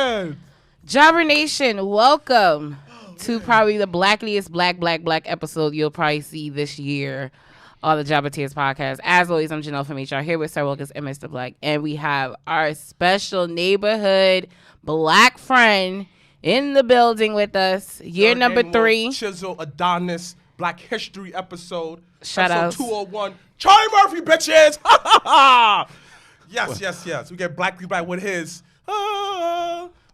man. Jobber Nation, welcome to probably the blackliest black episode you'll probably see this year on the Jobbertears podcast. As always, I'm Janelle from HR here with Sir Wilkins and Mr. Black, and we have our special neighborhood black friend in the building with us. Year number 3. Chiseled Adonis, Black History episode. Shout out 201. Charlie Murphy, bitches. Yes. We get Black back with his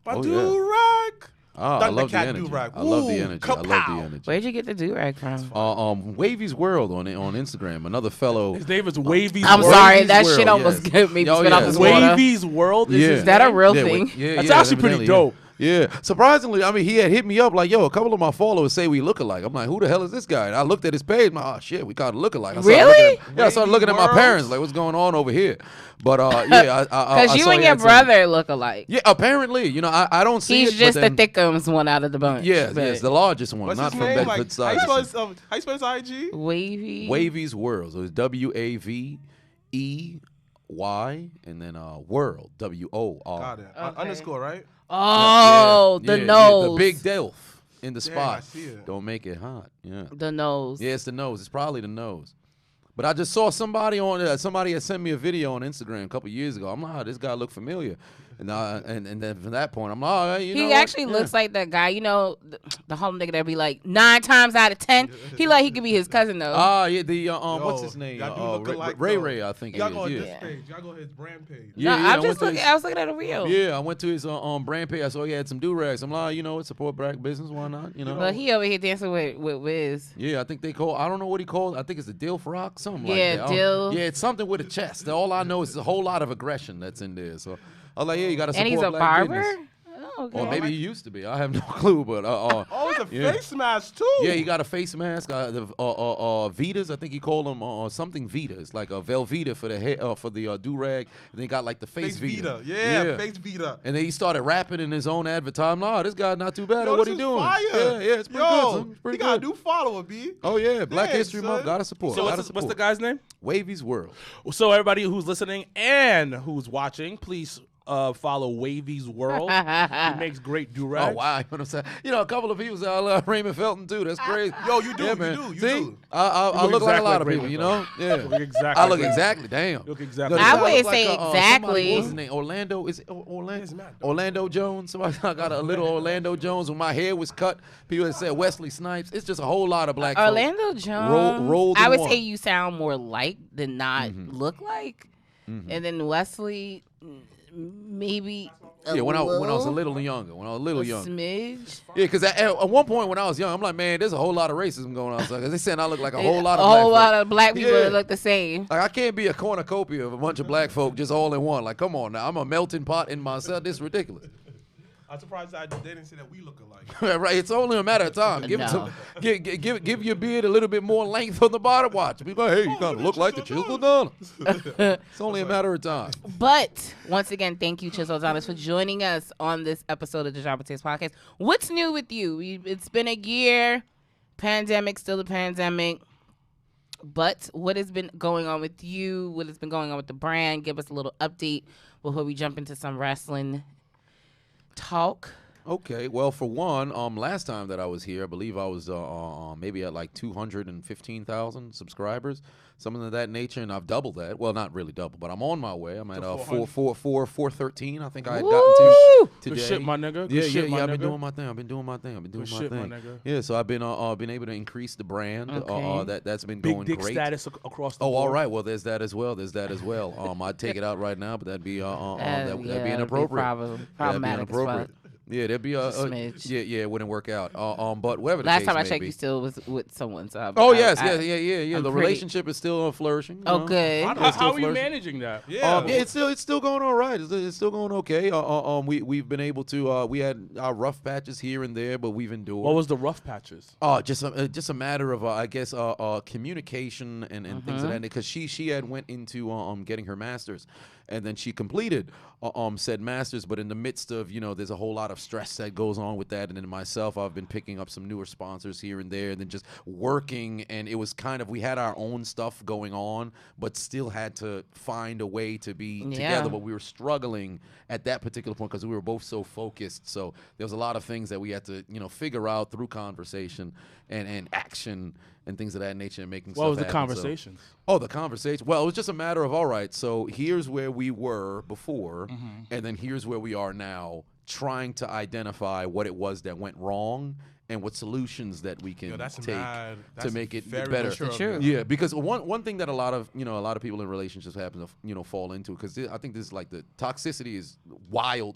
do-rag. I love the energy. I love the energy. Where'd you get the do-rag from? Wavy's World on Instagram. Another fellow. His name is Wavy's I'm World. sorry, that shit almost got me spit out the water. Wavy's World? Is that a real thing? That's actually pretty dope. Yeah. Surprisingly, I mean, he had hit me up like, yo, a couple of my followers say we look alike. I'm like, who the hell is this guy? And I looked at his page. I'm like, oh, shit, we kind of look alike. Really? I started looking at my parents, like, what's going on over here? But, yeah. Because you and your brother look alike. Yeah, apparently. You know, I don't see He's just the thickums one out of the bunch. Yes, the largest one. What's not his from name? Bedford side. How you spell his IG? Wavy. Wavy's World. So it's WAVEY and then World. WOR. Got it. Underscore, right? Oh, the nose. The big Delph in the spot. I see it. Don't make it hot. Yeah. The nose. Yeah, it's the nose. It's probably the nose. But I just saw somebody had sent me a video on Instagram a couple years ago. I'm like, oh, this guy looked familiar. And then from that point, I'm like, oh, you know he actually looks like that guy. You know, the whole nigga that be like 9 times out of 10. He could be his cousin though. Yeah, the what's his name? Ray, I think. Y'all go to this page. Y'all go to his brand page. Yeah, I was looking at a reel. Yeah, I went to his brand page. I saw he had some do-rags. I'm like, you know, support black business. Why not? You know. But he over here dancing with Wiz. Yeah, I think they call. I don't know what he called. I think it's a Dilf Rock, something like that. Dill. Yeah, it's something with a chest. All I know is a whole lot of aggression that's in there. So I was like, yeah, you got to support black business. And he's a barber? Business. Oh, okay. Or maybe he used to be. I have no clue, but it's a face mask too. Yeah, he got a face mask. The Vitas, I think he called them something Vita. It's like a Velveeta for the hair, for the do rag. And they got like the face Vita. Yeah, face Vita. And then he started rapping in his own advertisement. Oh, this guy's not too bad at what he doing. Fire. Yeah, it's pretty good. He got a new follower, B. Oh yeah, Black History Month. Gotta support. So what's the guy's name? Wavy's World. So everybody who's listening and who's watching, please follow Wavy's World. He makes great do-rags. Oh, wow. You know what I'm saying? You know, a couple of people say I love Raymond Felton, too. That's crazy. Yo, you do. Yeah, man. You See? do. I look like a lot of people, Raymond, you know? Yeah. Exactly. I look exactly. Damn. You look exactly. I wouldn't say exactly. What's his name? Orlando? Is it Orlando? Orlando Jones. Somebody got a little Orlando Jones when my hair was cut. People that said Wesley Snipes. It's just a whole lot of black Orlando folks. Jones. Roll I would say you sound more like than not look like. Mm-hmm. And then Wesley, maybe when I was a little younger. Smidge. Yeah, because at one point when I was young, I'm like, man, there's a whole lot of racism going on. So they saying I look like a whole lot of black people that look the same. Like I can't be a cornucopia of a bunch of black folk just all in one. Like, come on now, I'm a melting pot in myself. This is ridiculous. I'm surprised they didn't say that we look alike. Right, it's only a matter of time. Give your beard a little bit more length on the bottom. Watch. People like, hey, you kind of look like the Chiseled Adonis. It's only a matter of time. But once again, thank you, Chiseled Adonis, for joining us on this episode of the Jobbertears podcast. What's new with you? It's been a year. Pandemic, still a pandemic. But what has been going on with you? What has been going on with the brand? Give us a little update before we jump into some wrestling talk. Okay, well, for one, last time that I was here, I believe I was maybe at like 215,000 subscribers, something of that nature, and I've doubled that. Well, not really double, but I'm on my way. I'm at 413. I think I had gotten to today. Good shit, my nigga. Yeah. I've been doing my thing. Yeah, so I've been able to increase the brand. Okay. That's been Big going dick great. status across the board. Oh, all right. Well, there's that as well. I'd take it out right now, but that'd be that'd be inappropriate. Problematic as fuck. Yeah, there'd be a smidge. Yeah, it wouldn't work out. But whatever. Last time I checked, you still was with someone. So yeah. The relationship is still flourishing. Oh, good. How are you managing that? Yeah, it's still going all right. It's still going okay. We've been able to. We had our rough patches here and there, but we've endured. What was the rough patches? Just a matter of I guess communication and things of that. Because she had went into getting her master's. and then she completed said master's. But in the midst of, there's a whole lot of stress that goes on with that. And then myself, I've been picking up some newer sponsors here and there, and then just working. And it was kind of, we had our own stuff going on, but still had to find a way to be together. But we were struggling at that particular point because we were both so focused. So there was a lot of things that we had to, figure out through conversation and action and things of that nature, and making stuff happen. What was the conversation? The conversation. Well, it was just a matter of, all right, so here's where we were before, and then here's where we are now, trying to identify what it was that went wrong and what solutions that we can take to make it better. True. Yeah, because one thing that a lot of people in relationships happen to fall into, because I think this is like the toxicity is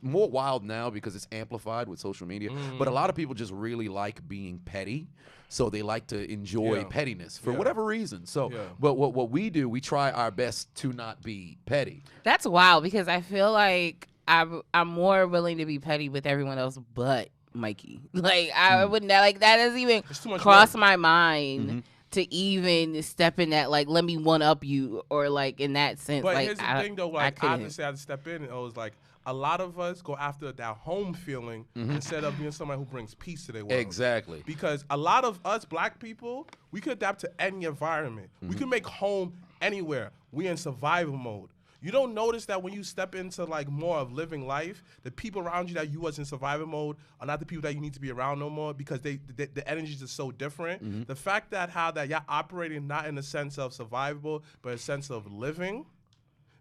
more wild now because it's amplified with social media. But a lot of people just really like being petty. So they like to enjoy pettiness for whatever reason. So, but what we do, we try our best to not be petty. That's wild, because I feel like I'm more willing to be petty with everyone else but Mikey. Like, I wouldn't, like, that doesn't even cross my mind to even step in that, like, let me one up you, or like in that sense. But like, here's the thing though, like, I have to say, I had to step in, and it was like, a lot of us go after that home feeling instead of being somebody who brings peace to their world. Exactly. Because a lot of us black people, we could adapt to any environment. We can make home anywhere. We in survival mode. You don't notice that when you step into like more of living life, the people around you that you was in survival mode are not the people that you need to be around no more, because the energies are so different. The fact that y'all operating not in a sense of survival, but a sense of living,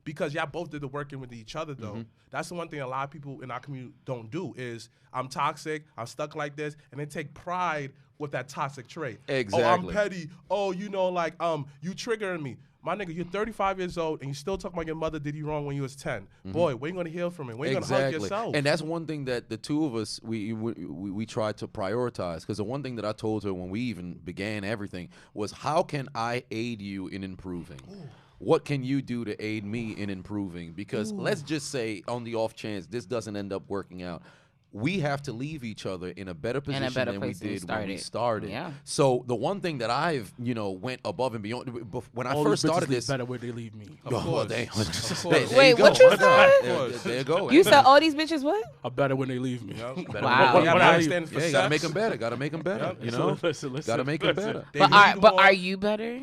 because y'all both did the working with each other though. That's the one thing a lot of people in our community don't do, is I'm toxic, I'm stuck like this, and they take pride with that toxic trait. Exactly. Oh, I'm petty. Oh, you triggering me. My nigga, you're 35 years old and you still talking about your mother did you wrong when you was 10. Boy, when you gonna heal from it? When you gonna hug yourself? And that's one thing that the two of us, we tried to prioritize, because the one thing that I told her when we even began everything was, how can I aid you in improving? What can you do to aid me in improving? Because let's just say, on the off chance this doesn't end up working out, we have to leave each other in a better position than we did when we started. Yeah. So the one thing that I've, went above and beyond, when I first started this, better where they leave me. Of course. Wait, what you said? There you go. You said all these bitches what? I better when they leave me. Wow. You gotta make them better. Gotta make them better. Listen. Gotta make them better. But are you better?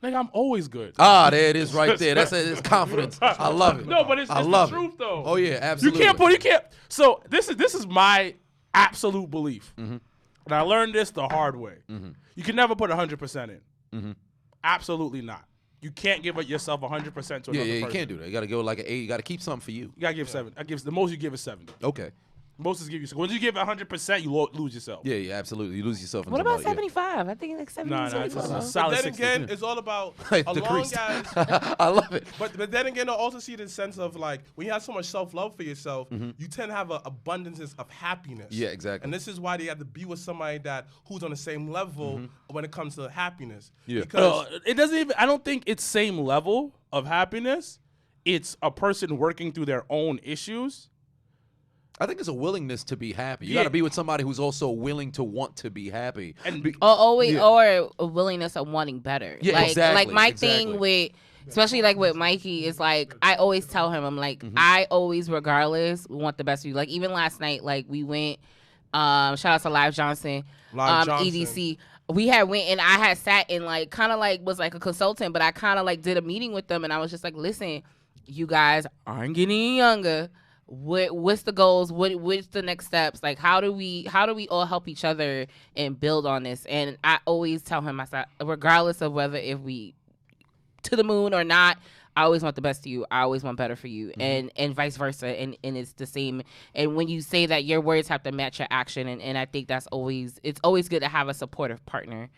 Like, I'm always good. There it is right there. It's confidence. I love it. No, but it's the truth though. Oh yeah, absolutely. You can't. So this is my absolute belief, and I learned this the hard way. You can never put 100% in. Absolutely not. You can't give yourself 100% to another person. You can't do that. You got to go like an 8. You got to keep something for you. You got to give 7. The most you give is 70. Okay. Most is give you. Once you give 100%, you lose yourself. Yeah, absolutely. You lose yourself. What about 75? I think like 70. It's But solid then 60. again, it's all about Like as long as I love it. But then again, I also see the sense of like, when you have so much self-love for yourself, you tend to have an abundance of happiness. Yeah, exactly. And this is why they have to be with somebody who's on the same level when it comes to happiness. Yeah. Because It doesn't even. I don't think it's same level of happiness. It's a person working through their own issues. I think it's a willingness to be happy. You got to be with somebody who's also willing to want to be happy. Or a willingness of wanting better. Yeah, like, exactly. Like my thing with, especially like with Mikey, is like, I always tell him, I'm like, I always, regardless, want the best for you. Like even last night, like we went, shout out to Live Johnson, EDC. We had went and I had sat and like kind of like was like a consultant, but I kind of like did a meeting with them, and I was just like, listen, you guys aren't getting any younger. What's the goals? What's the next steps? Like, how do we all help each other and build on this? And I always tell him, I said, regardless of whether if we to the moon or not, I always want the best for you. I always want better for you, and vice versa. And it's the same. And when you say that, your words have to match your action. And I think it's always good to have a supportive partner.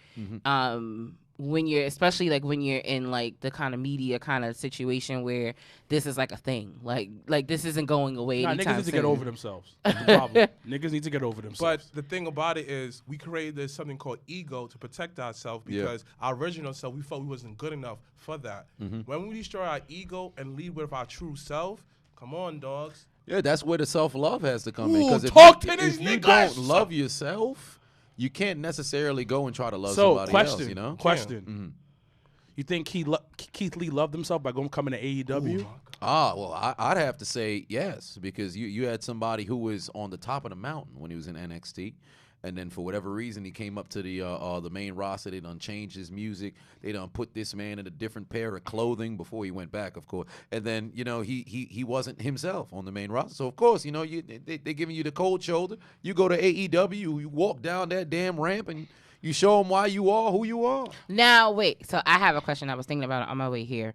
When you're, especially like when you're in like the kind of media kind of situation where this is like a thing, like this isn't going away. Niggas need to get over themselves. That's the problem. Niggas need to get over themselves. But the thing about it is, we created something called ego to protect ourselves, because our original self, we felt we wasn't good enough for that. When we destroy our ego and lead with our true self, come on, dogs. Yeah, that's where the self-love has to come in. Because if you don't love yourself, you can't necessarily go and try to love somebody else, Question. You think Keith Lee loved himself by coming to AEW? Well, I'd have to say yes, because you had somebody who was on the top of the mountain when he was in NXT, and then for whatever reason he came up to the main roster. They done changed his music. They done put this man in a different pair of clothing before he went back, of course. And then he wasn't himself on the main roster. So of course they giving you the cold shoulder. You go to AEW, you walk down that damn ramp and you show them why you are who you are. Now wait, so I have a question. I was thinking about it on my way here.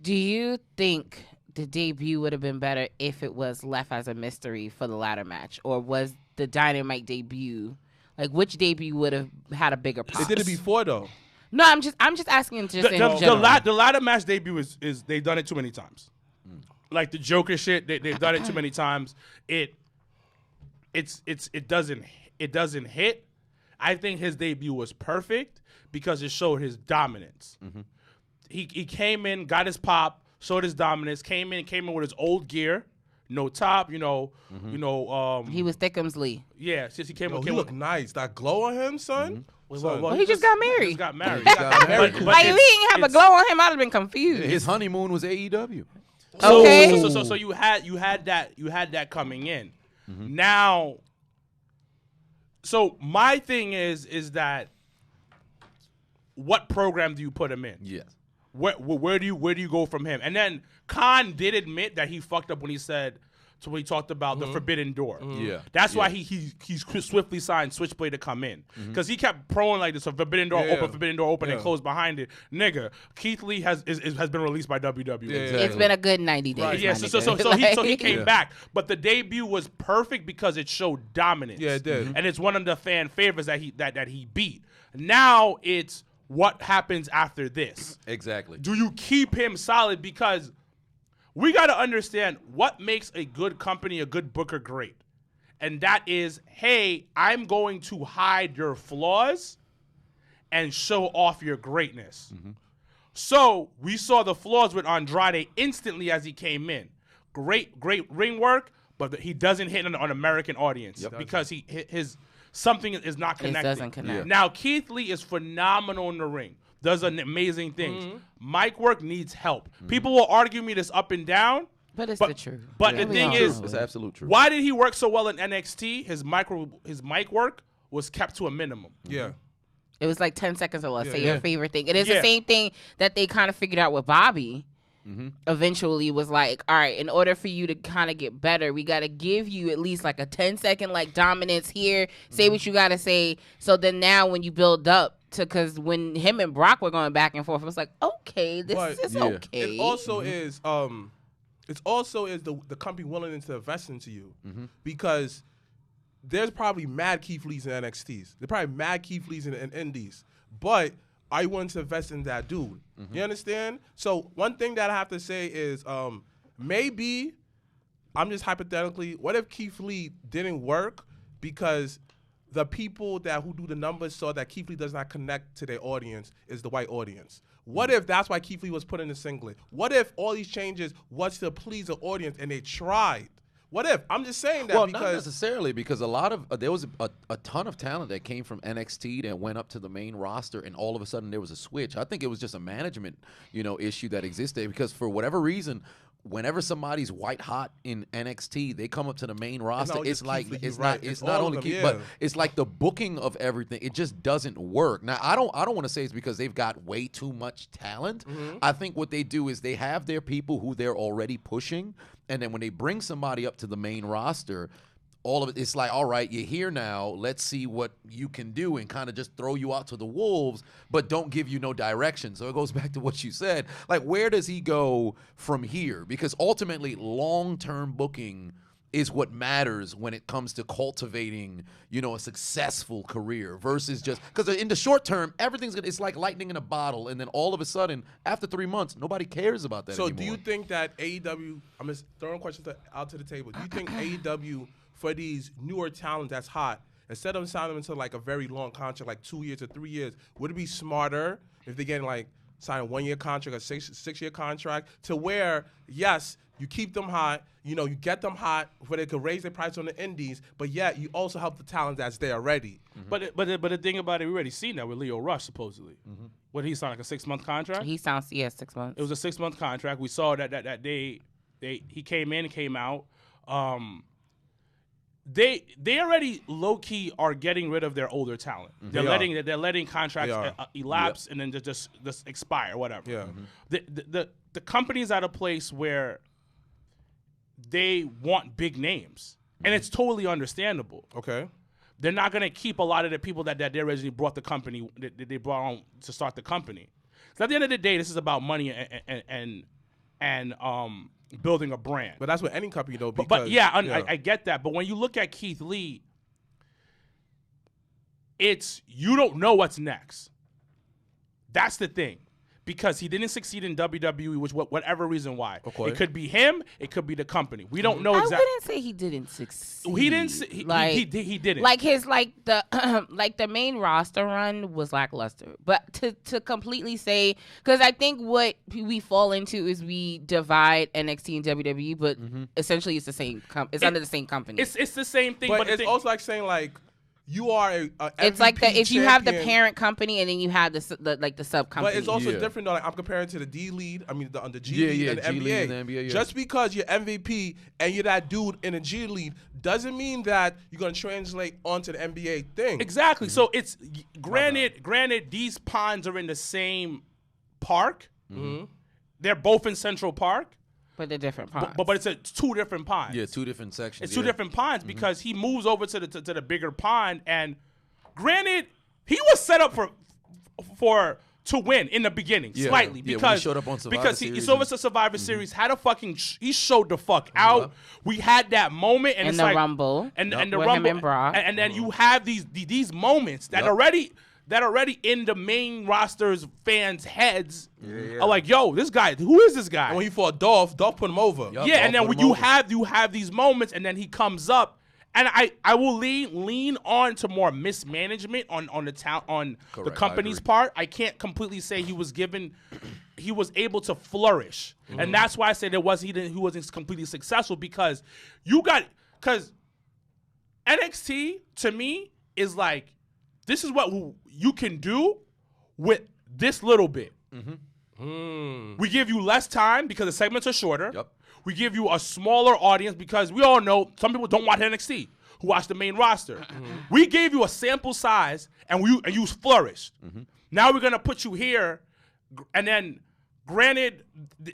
Do you think the debut would have been better if it was left as a mystery for the ladder match, or was the Dynamite debut, like which debut would have had a bigger pop? They did it before though. No, I'm just asking in general. The ladder match debut is they've done it too many times. Like the Joker shit, they've done it too many times. It doesn't hit. I think his debut was perfect because it showed his dominance. Mm-hmm. He came in, got his pop, showed his dominance. Came in with his old gear, no top. He was Thickums-Lee. Yeah, since he came. He looked nice. That glow on him, son. Well, he just got married. He just got married. Like, if he didn't have a glow on him, I'd have been confused. His honeymoon was AEW. Okay. So you had that coming in. Mm-hmm. Now, so my thing is that what program do you put him in? Yes. Where do you go from him? And then Khan did admit that he fucked up when he said, so when he talked about the Forbidden Door. Yeah. That's why he swiftly signed Switchblade to come in. Because he kept proing like this, a Forbidden Door open, and closed behind it. Nigga, Keith Lee has been released by WWE. Yeah. It's been a good 90 days. Right. Yeah, so he came back. But the debut was perfect because it showed dominance. Yeah, it did. And it's one of the fan favorites that he beat. Now it's what happens after this. Exactly. Do you keep him solid? Because we got to understand what makes a good company, a good booker great. And that is, hey, I'm going to hide your flaws and show off your greatness. Mm-hmm. So we saw the flaws with Andrade instantly as he came in. Great ring work, but he doesn't hit on American audience because his something is not connected. It doesn't connect. Yeah. Now, Keith Lee is phenomenal in the ring. Does an amazing things. Mm-hmm. Mic work needs help. Mm-hmm. People will argue me this up and down. But it's the truth. But the thing is, it's absolute truth. Why did he work so well in NXT? His mic work was kept to a minimum. Yeah. It was like 10 seconds or less. Say your favorite thing. It is the same thing that they kind of figured out with Bobby. Mm-hmm. Eventually was like, all right, in order for you to kind of get better, we got to give you at least like a 10-second like dominance here. Say what you got to say. So then now when you build up to, because when him and Brock were going back and forth, it was like, okay, this is okay. It also is the company willing to invest into you because there's probably mad Keith Lees in NXTs. There's probably mad Keith Lees in Indies, but I want to invest in that dude. Mm-hmm. You understand? So one thing that I have to say is maybe, I'm just hypothetically, what if Keith Lee didn't work because the people who do the numbers saw that Keith Lee does not connect to their audience is the white audience? What if that's why Keith Lee was put in the singlet? What if all these changes was to please the audience and they tried? What if? I'm just saying that because... Well, not necessarily, because a lot of there was a ton of talent that came from NXT that went up to the main roster, and all of a sudden there was a switch. I think it was just a management, issue that existed, because for whatever reason, whenever somebody's white hot in NXT, they come up to the main roster. It's like it's not only Keith, but it's like the booking of everything. It just doesn't work. Now, I don't want to say it's because they've got way too much talent. Mm-hmm. I think what they do is they have their people who they're already pushing, and then when they bring somebody up to the main roster, all of it's like, all right, you're here now. Let's see what you can do, and kind of just throw you out to the wolves, but don't give you no direction. So it goes back to what you said. Like, where does he go from here? Because ultimately, long-term booking is what matters when it comes to cultivating, a successful career versus just because in the short term, it's like lightning in a bottle, and then all of a sudden, after 3 months, nobody cares about that anymore. So do you think that AEW? I'm just throwing questions out to the table. Do you think AEW, for these newer talent that's hot, instead of signing them into like a very long contract, like 2 years or 3 years, would it be smarter if they get sign a 1-year contract, a six-year contract, to where, yes, you keep them hot, you get them hot where they could raise their price on the indies, but yet you also help the talent that's there already. Mm-hmm. But the thing about it, we already seen that with Leo Rush, supposedly. Mm-hmm. what he signed, like a 6-month contract? He sounds 6 months. It was a 6-month contract. We saw that he came in and came out. They already low key are getting rid of their older talent. They're letting contracts elapse and then just expire, whatever. Yeah. The company's at a place where they want big names, and it's totally understandable. Okay. They're not gonna keep a lot of the people that they originally brought the company that they brought on to start the company. So at the end of the day, this is about money and building a brand. But that's with any company, though. Because, But I get that. But when you look at Keith Lee, it's you don't know what's next. That's the thing. Because he didn't succeed in WWE, which whatever reason why. Okay. It could be him. It could be the company. We don't know I exactly. wouldn't say he didn't succeed. He didn't. He didn't. Like the main roster run was lackluster. But to completely say, because I think what we fall into is we divide NXT and WWE, but essentially it's the same. It's under the same company. It's the same thing. But it's also like saying like. You are a it's MVP like that if you have the champion, parent company and then you have the sub company. But it's also different though. Like I'm comparing to the D League. I mean the G League and the G NBA. League and the NBA, Just because you're MVP and you're that dude in the G League doesn't mean that you're gonna translate onto the NBA thing. Exactly. So it's granted these ponds are in the same park. They're both in Central Park. But they're different ponds. But it's 2 different ponds. Yeah, 2 different sections. It's 2 different ponds because he moves over to the bigger pond, and granted, he was set up for to win in the beginning slightly when because he showed up on Survivor because Series he saw us a Survivor Series, had a fucking he showed the fuck out. We had that moment, and it's the like Rumble, and the with Rumble, him and Brock. and then you have these moments that already in the main roster's fans' heads are like, yo, this guy, who is this guy? And when he fought Dolph put him over. Yeah, and then when you have these moments, and then he comes up, and I will lean on to more mismanagement on the company's part. I can't completely say he was able to flourish, and that's why I said he wasn't completely successful because NXT to me is like, this is what you can do with this little bit. We give you less time because the segments are shorter. We give you a smaller audience because we all know some people don't watch NXT who watch the main roster. We gave you a sample size and you flourished. Now we're gonna put you here, and then granted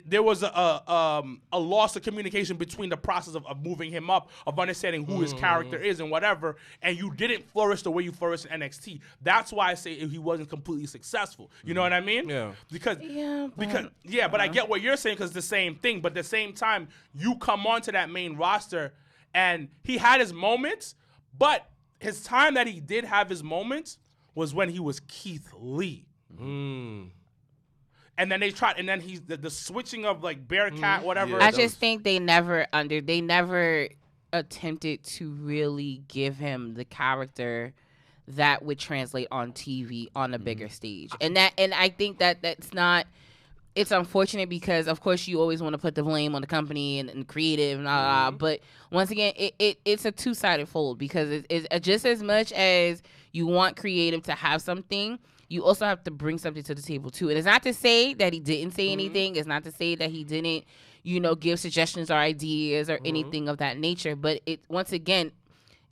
there was a loss of communication between the process of moving him up, of understanding who his character is and whatever, and you didn't flourish the way you flourished in NXT. That's why I say he wasn't completely successful. You know what I mean? Yeah. But I get what you're saying because it's the same thing. But at the same time, you come onto that main roster, and he had his moments, but his time that he did have his moments was when he was Keith Lee. And then he's the switching of like Bearcat, whatever. I just think they never attempted to really give him the character that would translate on TV on a bigger stage. And I think that's not. It's unfortunate because, of course, you always want to put the blame on the company and creative and blah, blah. But once again, it's a two-sided fold because it's just as much as you want creative to have something, you also have to bring something to the table too. And it's not to say that he didn't say anything. It's not to say that he didn't, give suggestions or ideas or anything of that nature. But once again,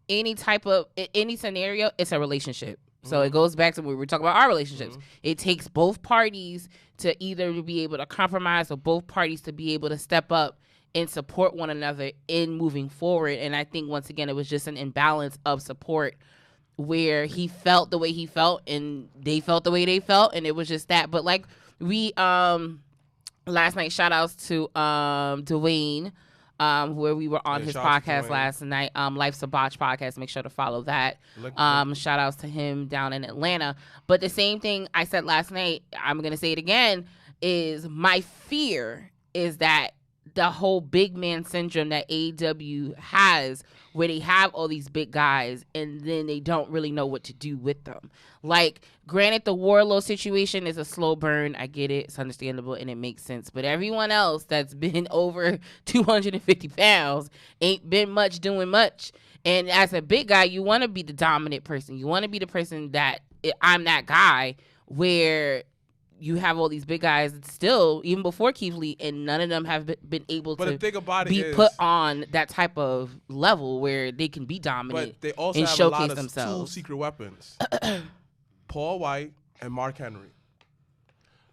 any scenario, it's a relationship. So it goes back to when we were talking about our relationships. It takes both parties to either be able to compromise or both parties to be able to step up and support one another in moving forward. And I think, once again, it was just an imbalance of support where he felt the way he felt and they felt the way they felt. And it was just that. But like we, last night, shout outs to Dwayne, where we were on his podcast last night, Life's a Botch podcast. Make sure to follow that. Shout outs to him down in Atlanta. But the same thing I said last night, I'm going to say it again, is my fear is that the whole big man syndrome that AEW has, where they have all these big guys and then they don't really know what to do with them. Like, granted, the Warlow situation is a slow burn. I get it. It's understandable and it makes sense. But everyone else that's been over 250 pounds ain't been much doing much. And as a big guy, you want to be the dominant person. You want to be the person that I'm that guy where you have all these big guys still, even before Keith Lee, and none of them have been able But to the thing about it be is, put on that type of level where they can be dominant but they also and have a showcase lot of themselves. two secret weapons: Paul White and Mark Henry.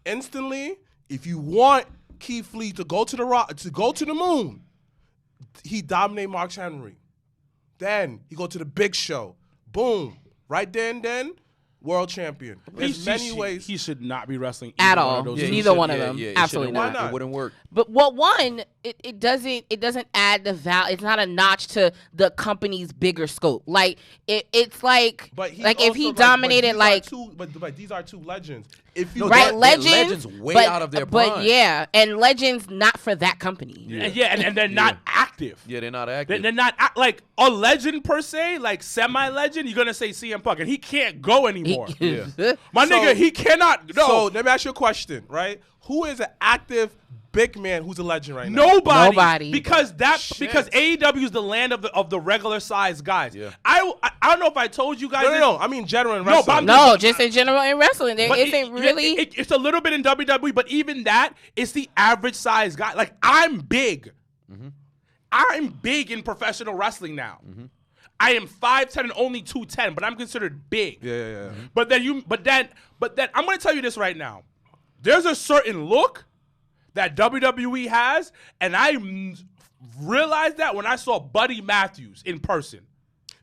Instantly, if you want Keith Lee to go to the moon, he dominate Mark Henry. Then he go to the big show. Boom. Right there and then, world champion. There's many ways. He should not be wrestling At either all. one of those Yeah, two. neither one of them. Absolutely Why not. not? It wouldn't work. But it doesn't add the value. It's not a notch to the company's bigger scope. Like it's like But he like if also, he dominated but these are two legends. If you right, they're legends way but, out of their but prime. yeah, and legends not for that company. And they're not active. Yeah, they're not active. They're not like a legend per se, like semi-legend. You're gonna say CM Punk, and he can't go anymore. My nigga, he cannot. No, So let me ask you a question, right? Who is an active big man who's a legend right now? Nobody. Because Shit. because AEW is the land of the regular sized guys. Yeah. I don't know if I told you guys. No. I mean general in No, wrestling. but I'm No, just in general in wrestling, there But isn't really. It's a little bit in WWE, but even that, it's the average size guy. Like I'm big. I'm big in professional wrestling now. I am 5'10" and only 210, but I'm considered big. Yeah. But then I'm gonna tell you this right now. There's a certain look that WWE has, and I realized that when I saw Buddy Matthews in person.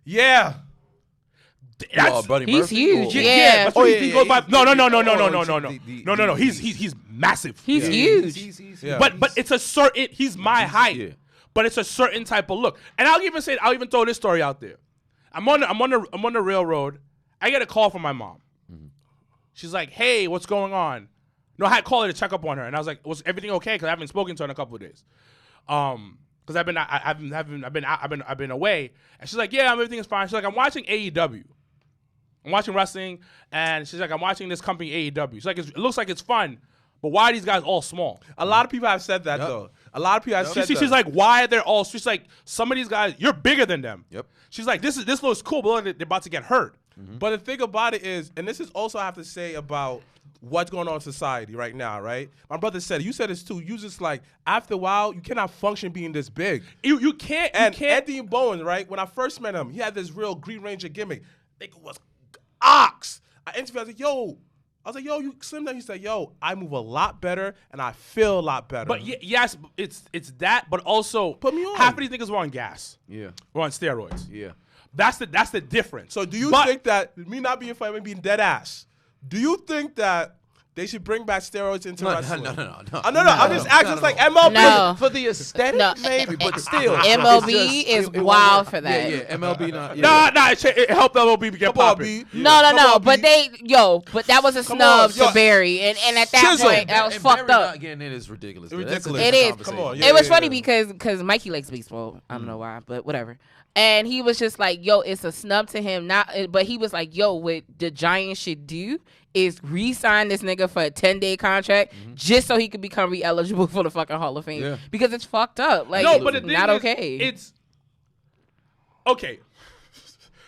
Yeah. Buddy He's Murphy? huge, Or- yeah. That's what he goes by. No. the- He's massive. He's huge. Yeah. But it's a certain. He's my height. Yeah. But it's a certain type of look. And I'll even throw this story out there. I'm on the railroad. I get a call from my mom. She's like, "Hey, what's going on?" No, I had called her to check up on her, and I was like, "Was everything okay?" Because I haven't spoken to her in a couple of days. Because I've been away, and she's like, "Yeah, everything is fine." She's like, "I'm watching AEW. I'm watching wrestling," and she's like, "I'm watching this company AEW." She's like, "It looks like it's fun, but why are these guys all small?" A lot of people have said that though. A lot of people have said that. She's like, "Why are they all?" She's like, "Some of these guys, you're bigger than them." Yep. She's like, "This looks cool, but they're about to get hurt." But the thing about it is, and this is also I have to say about what's going on in society right now, right? My brother said, you said this too. You just like, after a while, you cannot function being this big. You can't. Anthony Bowen, right? When I first met him, he had this real Green Ranger gimmick. Nigga was ox. I interviewed, I was like, yo, you slim down. He said, yo, I move a lot better and I feel a lot better. But yes, it's that, but also Put me on. half of these niggas were on gas. Yeah. We're on steroids. Yeah. That's the difference. So do you But- think that, me not being funny, being dead ass, do you think that they should bring back steroids into wrestling? No. No. I'm just asking. It's like MLB. No. For the aesthetic, No, maybe, but still. MLB it's is it won't wild work. for that. Yeah, MLB not. Yeah. Nah, it helped MLB get Come on, popping. B. No, Come on, but B. but that was a Come snub on, to yo. Barry, and at that Chisel. point, that was And fucked Barry up. not getting in is ridiculous. It's That's a ridiculous. It different is. Come conversation. on, It was yeah. funny because Mikey likes baseball. I don't know why, but whatever. And he was just like, yo, it's a snub to him. But he was like, yo, what the Giants should do is re-sign this nigga for a 10-day contract just so he could become re-eligible for the fucking Hall of Fame. Yeah. Because it's fucked up. Like, No, it's but the thing not is, okay. It's okay.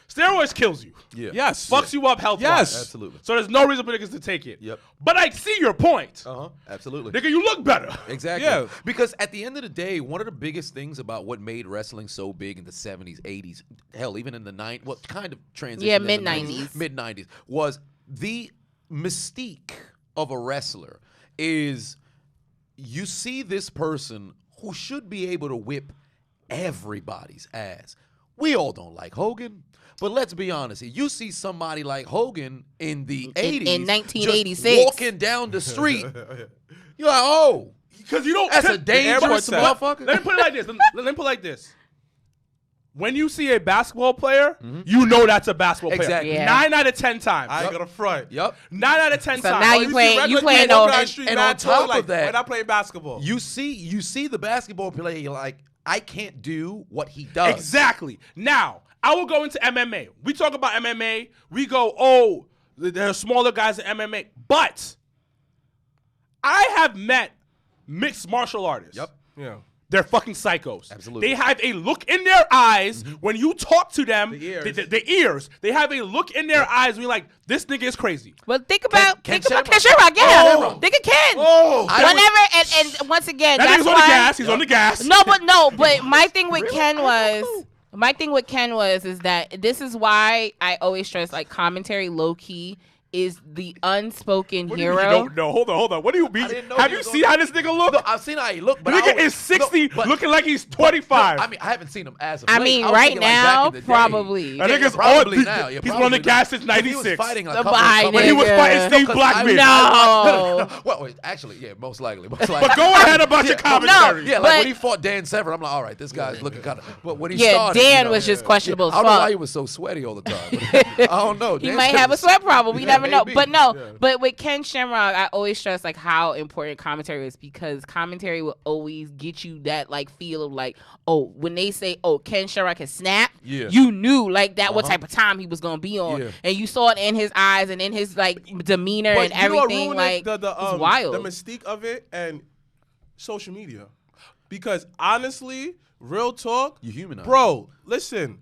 Steroids kills you. Yeah. Yes. Fucks you up health. Yes. Absolutely. So there's no reason for niggas to take it. Yep. But I see your point. Absolutely. Nigga, you look better. Exactly. Yeah. Because at the end of the day, one of the biggest things about what made wrestling so big in the 70s, 80s, hell, even in the 90s, what kind of transition? Yeah, in the mid-90s. 90s, Mid-90s was the mystique of a wrestler is you see this person who should be able to whip everybody's ass. We all don't like Hogan. But let's be honest. You see somebody like Hogan in the 80s. In 1986. just walking down the street. You're like, oh, Because you don't. that's a cause- dangerous tag. motherfucker. Let me put it like this. Let me put it like this. When you see a basketball player, you know that's a basketball player. Exactly. Yeah. 9 out of 10 times. I ain't gonna front. Yep. 9 out of 10 So times. now Oh, you see playing- regular you playing people walking no- down the street, and mad on tall, top of like, that- when I play basketball. You see the basketball player, you're like, I can't do what he does. Exactly. Now, I will go into MMA. We talk about MMA. We go, oh, there are smaller guys in MMA. But I have met mixed martial artists. Yep. yeah. they're fucking psychos. Absolutely. They have a look in their eyes when you talk to them. The ears. The ears. They have a look in their eyes when you're like, this nigga is crazy. Well, think about Ken Ken Shamrock. Shamrock. Yeah, Oh. think of Ken. Oh. Whenever and once again, That that's nigga's on the why. gas. He's on the gas. No, but my thing with Ken was is that this is why I always stress like commentary low key is the unspoken What do you mean hero. you don't know? Hold on. What do you mean? I didn't know Have he you was seen on- how this nigga look? No, I've seen how he look, The but nigga is 60, looking like he's 25. I mean, I haven't seen him as of I late. mean, was right thinking, like, back now, in the day. probably. That Yeah, nigga's probably on, now. Yeah, he's probably on the now. gas since But he was 96. fighting a The couple bye, of When he was nigga. fighting Steve Blackman. No. Well, wait, actually, yeah, most likely. But go ahead about your commentary. Yeah, like But- when he fought Dan Severn, I'm like, all right, this guy's looking kind of. But when he Yeah, started, Dan you know, was just questionable as I don't know why fuck. he was so sweaty all the time. I don't know. He Dan might Severn have a was- sweat problem. We Yeah, never know. maybe. But no, Yeah. but with Ken Shamrock, I always stress like how important commentary is because commentary will always get you that like feel of like, oh, when they say, oh, Ken Shamrock can snap, Yeah. you knew like that what type of time he was gonna be on, Yeah. and you saw it in his eyes and in his like demeanor But and you know what everything. ruined Like it? it's wild. The mystique of it and social media, because honestly, real talk, You humanize. bro. Listen,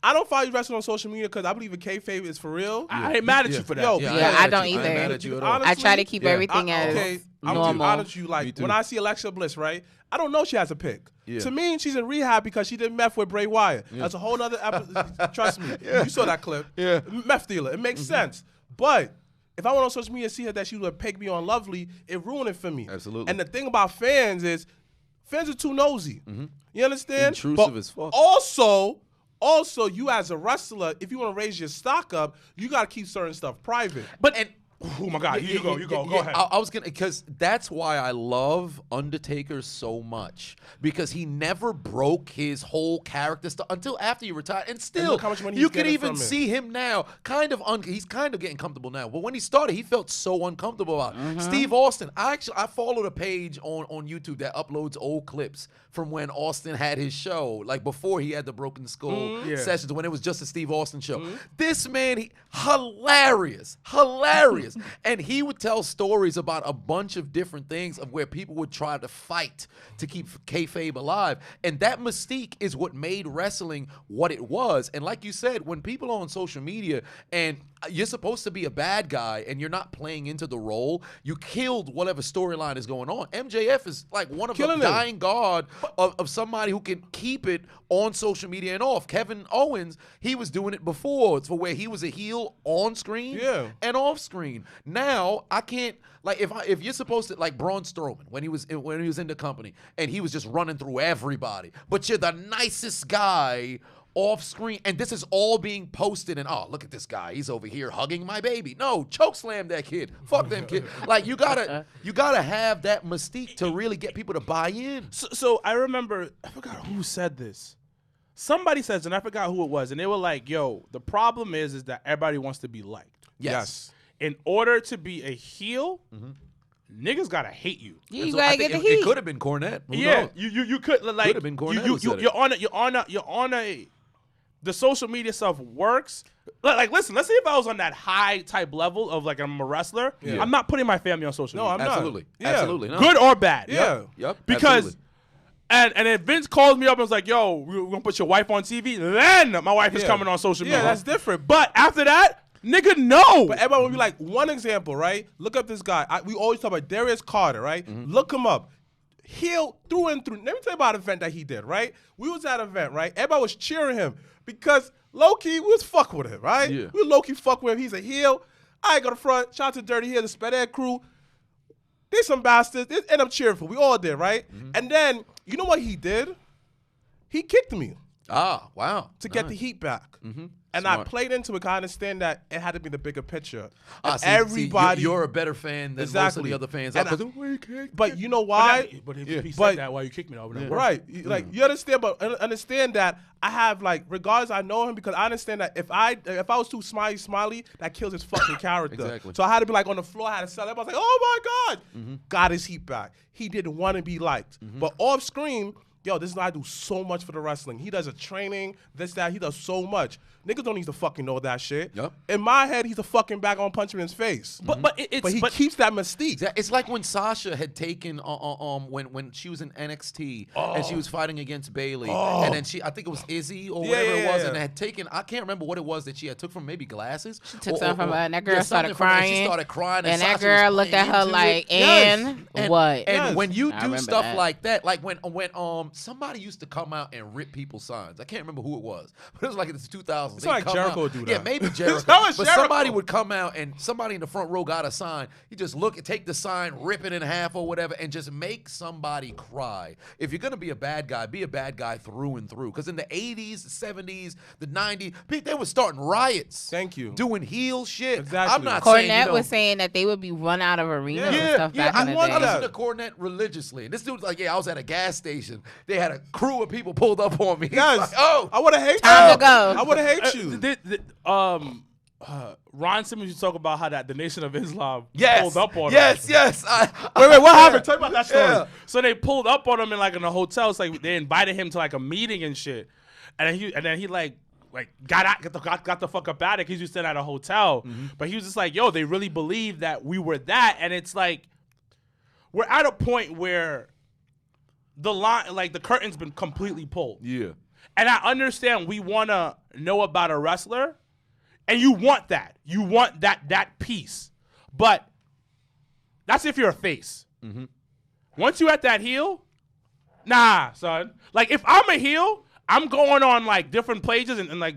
I don't follow you wrestling on social media because I believe a kayfabe is for real. I ain't mad at Yeah. you for that. Yo, Yeah, Yeah, ain't I mad don't at you. I ain't either. mad at you at all. Honestly, I try to keep Yeah. everything as okay, I'm gonna be normal. honest with you. Like Me too. when I see Alexa Bliss, right? I don't know she has a pick. Yeah. To me, she's in rehab because she didn't meth with Bray Wyatt. That's a whole other episode. Trust me, you saw that clip. Yeah. Meth dealer. It makes sense. But if I went on social media and see her that she would pick me on Lovely, it ruined it for me. Absolutely. And the thing about fans is, fans are too nosy. You understand? Intrusive But as fuck. Also, you as a wrestler, if you want to raise your stock up, you got to keep certain stuff private. But oh my God, you go. Go ahead. I was gonna, because that's why I love Undertaker so much, because he never broke his whole character stuff until after he retired, and still look how much money you he's can getting even from it. see him now, he's kind of getting comfortable now. But when he started, he felt so uncomfortable about it. Steve Austin, I followed a page on YouTube that uploads old clips from when Austin had his show, like before he had the Broken Skull Yeah. sessions, when it was just a Steve Austin show. This man, hilarious. And he would tell stories about a bunch of different things of where people would try to fight to keep kayfabe alive. And that mystique is what made wrestling what it was. And like you said, when people are on social media and you're supposed to be a bad guy and you're not playing into the role, you killed whatever storyline is going on. MJF is like one of Killing the him. dying guard of somebody who can keep it on social media and off. Kevin Owens, he was doing it before. It's for where he was a heel on screen Yeah. and off screen. Now I can't, like, if you're supposed to, like Braun Strowman when he was in the company and he was just running through everybody, but you're the nicest guy off screen, and this is all being posted, and oh, look at this guy, he's over here hugging my baby. No, chokeslam that kid. Fuck them kid. Like you gotta have that mystique to really get people to buy in. So I remember, I forgot who said this. Somebody says, and I forgot who it was, and they were like, yo, the problem is that everybody wants to be liked. Yes. In order to be a heel, niggas gotta hate you. You And so gotta I get think the it heat. could have been Cornette. Who Yeah, knows? you could like Could've been Cornette who said it. you're on a the social media stuff works. Like listen, let's say if I was on that high type level of like I'm a wrestler, Yeah. I'm not putting my family on social No, media. I'm not. Absolutely. Yeah. Absolutely. No. Good or bad. Yeah. Yep. Because absolutely. and if Vince calls me up and was like, yo, we're gonna put your wife on TV, then my wife is Yeah. coming on social media. Yeah, that's different. But after that, nigga, no. But everybody will be like, one example, right? Look up this guy. We always talk about Darius Carter, right? Look him up. Heel through and through. Let me tell you about an event that he did, right? We was at an event, right? Everybody was cheering him because low-key, we was fuck with him, right? Yeah. We low-key fuck with him. He's a heel. I ain't go to front. Shout out to Dirty Heel, the Sped Ed crew. They some bastards. They end up cheering for. We all did, right? And then, you know what he did? He kicked me Ah, wow. to get the heat back. And I Smart. played into it 'cause I understand that it had to be the bigger picture. Ah, And see, everybody, you're a better fan than most of Exactly. the other fans. And Because but you know why? But if Yeah. he said But- that, why you kick me over there? Right, like you understand, but understand that I have like, regardless, I know him because I understand that if I was too smiley, that kills his fucking character. Exactly. So I had to be like on the floor, I had to sell. Everybody's like, oh my god, got his heat back. He didn't want to be liked, but off screen, yo, this guy do so much for the wrestling. He does a training, this, that. He does so much. Niggas don't need to fucking know that shit. Yep. In my head, he's a fucking bag on punch him in his face. But he keeps that mystique. It's like when Sasha had taken when she was in NXT and she was fighting against Bayley, and then I think it was Izzy or whatever it was, and had taken, I can't remember what it was that she had took from maybe glasses. She took something from her, and that girl started from her, and crying. she started crying, And that Sasha girl was looked at playing her into like, it. and what? And Yes. when you I do remember stuff that. like that, like when somebody used to come out and rip people's signs. I can't remember who it was, but it was like in the 2000s. It's like Jericho would do that. Yeah, maybe Jericho. That was But Jericho. somebody would come out and somebody in the front row got a sign. You just take the sign, rip it in half or whatever, and just make somebody cry. If you're gonna be a bad guy through and through. Because in the 80s, the 70s, the 90s, they were starting riots. Thank you. Doing heel shit. Exactly. I'm not Cornette saying, was saying that they would be run out of arenas and yeah, stuff back in the I want to day. listen to Cornette religiously. And this dude's like, I was at a gas station. They had a crew of people pulled up on me. He's Yes. like, oh, I would have hated Time you. to go. I would have hated you. Ron Simmons used to talk about how that the Nation of Islam yes, pulled up on him. yes. Wait, what happened? Tell me about that story. Yeah. So they pulled up on him in a hotel. It's like they invited him to like a meeting and shit, and then he got the fuck up out of it because he was staying at a hotel. Mm-hmm. But he was just like, yo, they really believe that we were that, and it's like we're at a point where the line, like the curtain's been completely pulled. Yeah. And I understand we want to know about a wrestler, and you want that. You want that piece. But that's if you're a face. Mm-hmm. Once you at that heel, nah, son. Like, if I'm a heel, I'm going on, like, different pages and like,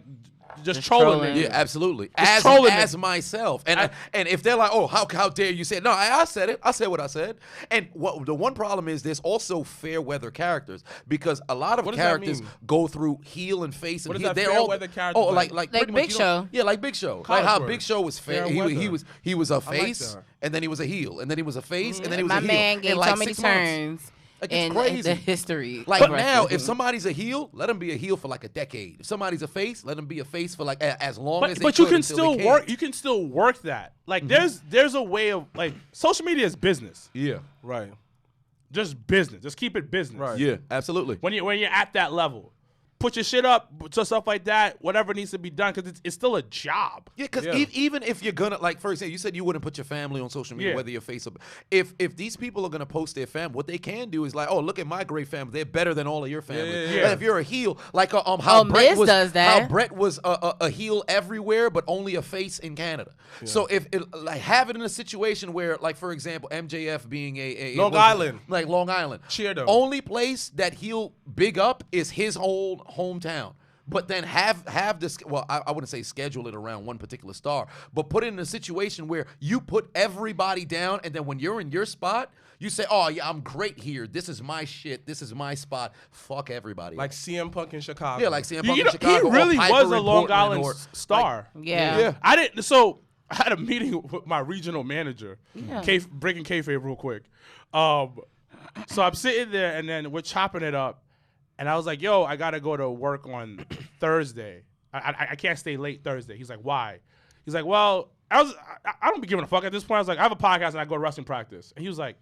just trolling trolling. them. Yeah, absolutely. Just trolling As them. myself, and if they're like, oh, how dare you say it? No, I said it. I said what I said. And the one problem is there's also fair weather characters because a lot of What does that characters mean? go through heel and face. What and is heel. that They're fair all weather character? Oh, like pretty much, Big Show. Yeah, like Big Show. College Like how word. Big Show was fair. Fair He weather. was a like face, that. and then he was a heel, and then he was a face, and then he was My a heel. man gave in like so many 6 months. turns Like, it's in crazy. the history. Like of now, wrestling. if somebody's a heel, let him be a heel for like a decade. If somebody's a face, let him be a face for like as long as they But you could can until still they work. can't. You can still work that. Like, there's a way of, like, social media is business. Yeah. Right. Just business. Just keep it business. Right. Yeah, absolutely. When you're at that level, put your shit up, so stuff like that, whatever needs to be done, because it's still a job. Yeah, because Yeah. even if you're gonna, like, for example, you said you wouldn't put your family on social media, Yeah. whether you're face or if these people are gonna post their family, what they can do is like, oh, look at my great family, they're better than all of your family. Yeah. And if you're a heel, like how Brett Miz was, does that. how Brett was a heel everywhere, but only a face in Canada. So if like have it in a situation where, like, for example, MJF being a Long Island. like Long Island, Cheer them. only place that he'll big up is his whole hometown. But then have this, well, I wouldn't say schedule it around one particular star, but put it in a situation where you put everybody down, and then when you're in your spot, you say, oh, yeah, I'm great here. This is my shit. This is my spot. Fuck everybody. Like CM Punk in Chicago. yeah, like CM Punk You in know, Chicago. he really or Piper was a in Long Portland, Island or, star. yeah. yeah. I didn't. So I had a meeting with my regional manager. Yeah. Breaking kayfabe real quick. So I'm sitting there, and then we're chopping it up, and I was like, "Yo, I gotta go to work on Thursday. I can't stay late Thursday." He's like, "Why?" He's like, "Well, I don't be giving a fuck at this point." I was like, "I have a podcast and I go to wrestling practice," and he was like,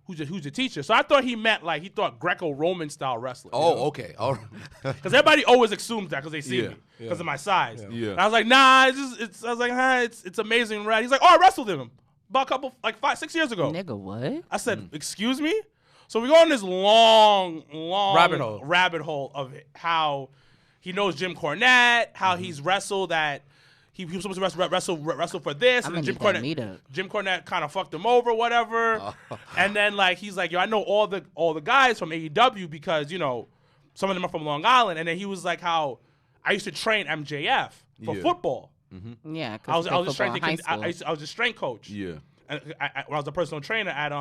Who's your teacher? So I thought he meant like he thought Greco-Roman style wrestling. Oh, okay. All right. Because everybody always assumes that because they see Yeah, me because of my size. Yeah. And I was like, nah, I was like, it's amazing, rad. He's like, oh, I wrestled him about a couple, like 5-6 years ago. Nigga, what? I said, excuse me? So we go on this long Rabbit hole. of how he knows Jim Cornette, how he's wrestled at. He was supposed to wrestle for this, I'm and then gonna need that meetup. Jim Cornette kind of fucked him over, whatever. And then like he's like, yo, I know all the guys from AEW because you know some of them are from Long Island. And then he was like, how I used to train MJF for football. Yeah, I was just strength I was a strength coach. Yeah. And when I was a personal trainer at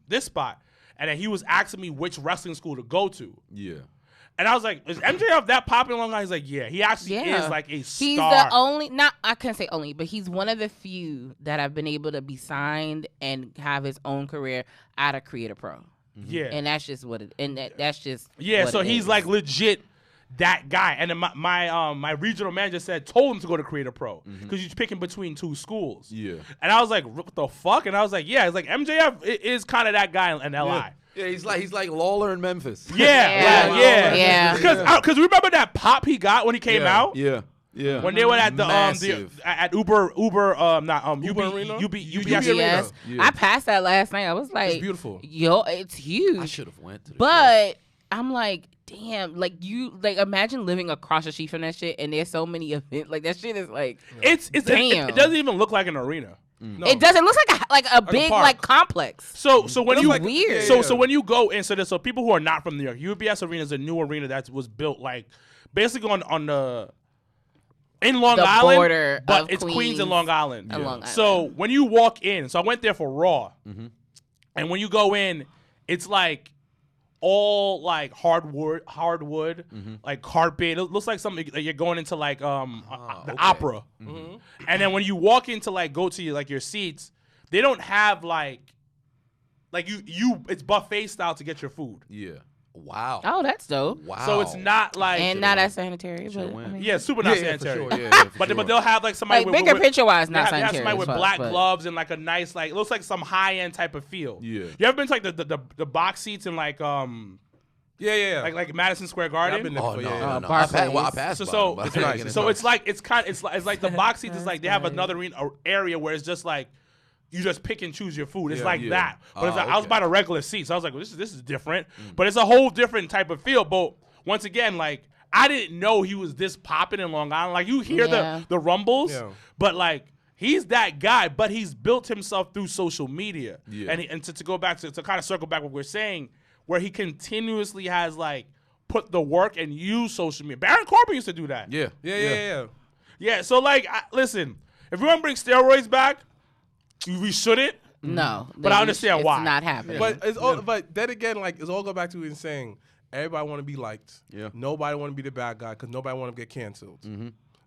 this spot, and then he was asking me which wrestling school to go to. Yeah. And I was like, is MJF that popular in Long Island? He's like, yeah. He actually is like a star. He's the only, I couldn't say only, but he's one of the few that have been able to be signed and have his own career out of Creator Pro. Yeah. And that's just what it, and that's just Yeah, what so it he's is. like legit that guy. And then my regional manager told him to go to Creator Pro because you're picking between two schools. Yeah. And I was like, what the fuck? And I was like, yeah, it's like MJF is kind of that guy in LI. Yeah, he's like Lawler in Memphis. Yeah. Because remember that pop he got when he came out? Yeah. Yeah. When they were at at Uber Arena? UBS. Yes. Yeah. I passed that last night. I was like, It's beautiful. Yo, it's huge. I should have went to the But I'm like, damn, like imagine living across the street from that shit and there's so many events. Like that shit is like damn. It doesn't even look like an arena. No. It doesn't. It looks like a big park. like complex. So when It you looks like- weird. So when you go in, so people who are not from New York, UBS Arena is a new arena that was built like basically on the in Long The Island, border but of it's Queens Queens and Long Island. and Long So Island. when you walk in, so I went there for Raw, and when you go in, it's like all like hardwood, like carpet. It looks like something like you're going into like the opera. And then when you walk into like go to your seats, they don't have like you it's buffet style to get your food. Yeah. Wow. Oh, that's dope. Wow. So it's not like And not as sanitary, but went. I mean, yeah, super not Yeah, for sanitary. sure. Yeah, for But sure. they'll have like somebody like with, bigger picture wise, not they have sanitary. somebody with as fuck, black but- gloves and like a nice like it looks like some high end type of feel. Yeah. You ever been to like the box seats in like Yeah. like Madison Square I've Garden? been there Oh before. no, Yeah. no. Barclays. I passed So by so them, but it's I nice. didn't get So in. it's like it's like the box seats is like they have another area where it's just like you just pick and choose your food. It's Yeah. like Yeah. that. But it's like, I was Okay. by the regular seats. So I was like, well, this is different. But it's a whole different type of feel. But once again, like I didn't know he was this popping in Long Island. Like you hear Yeah. the rumbles, Yeah. but like he's that guy. But he's built himself through social media. Yeah. And to go back to kind of circle back what we're saying, where he continuously has like put the work and use social media. Baron Corbin used to do that. Yeah. Yeah, so like, listen, if we want to bring steroids back, we shouldn't. No, But I understand it's why. not happening. But it's all. But then again, like it's all go back to him saying everybody want to be liked. Yeah. Nobody want to be the bad guy because nobody want to get canceled.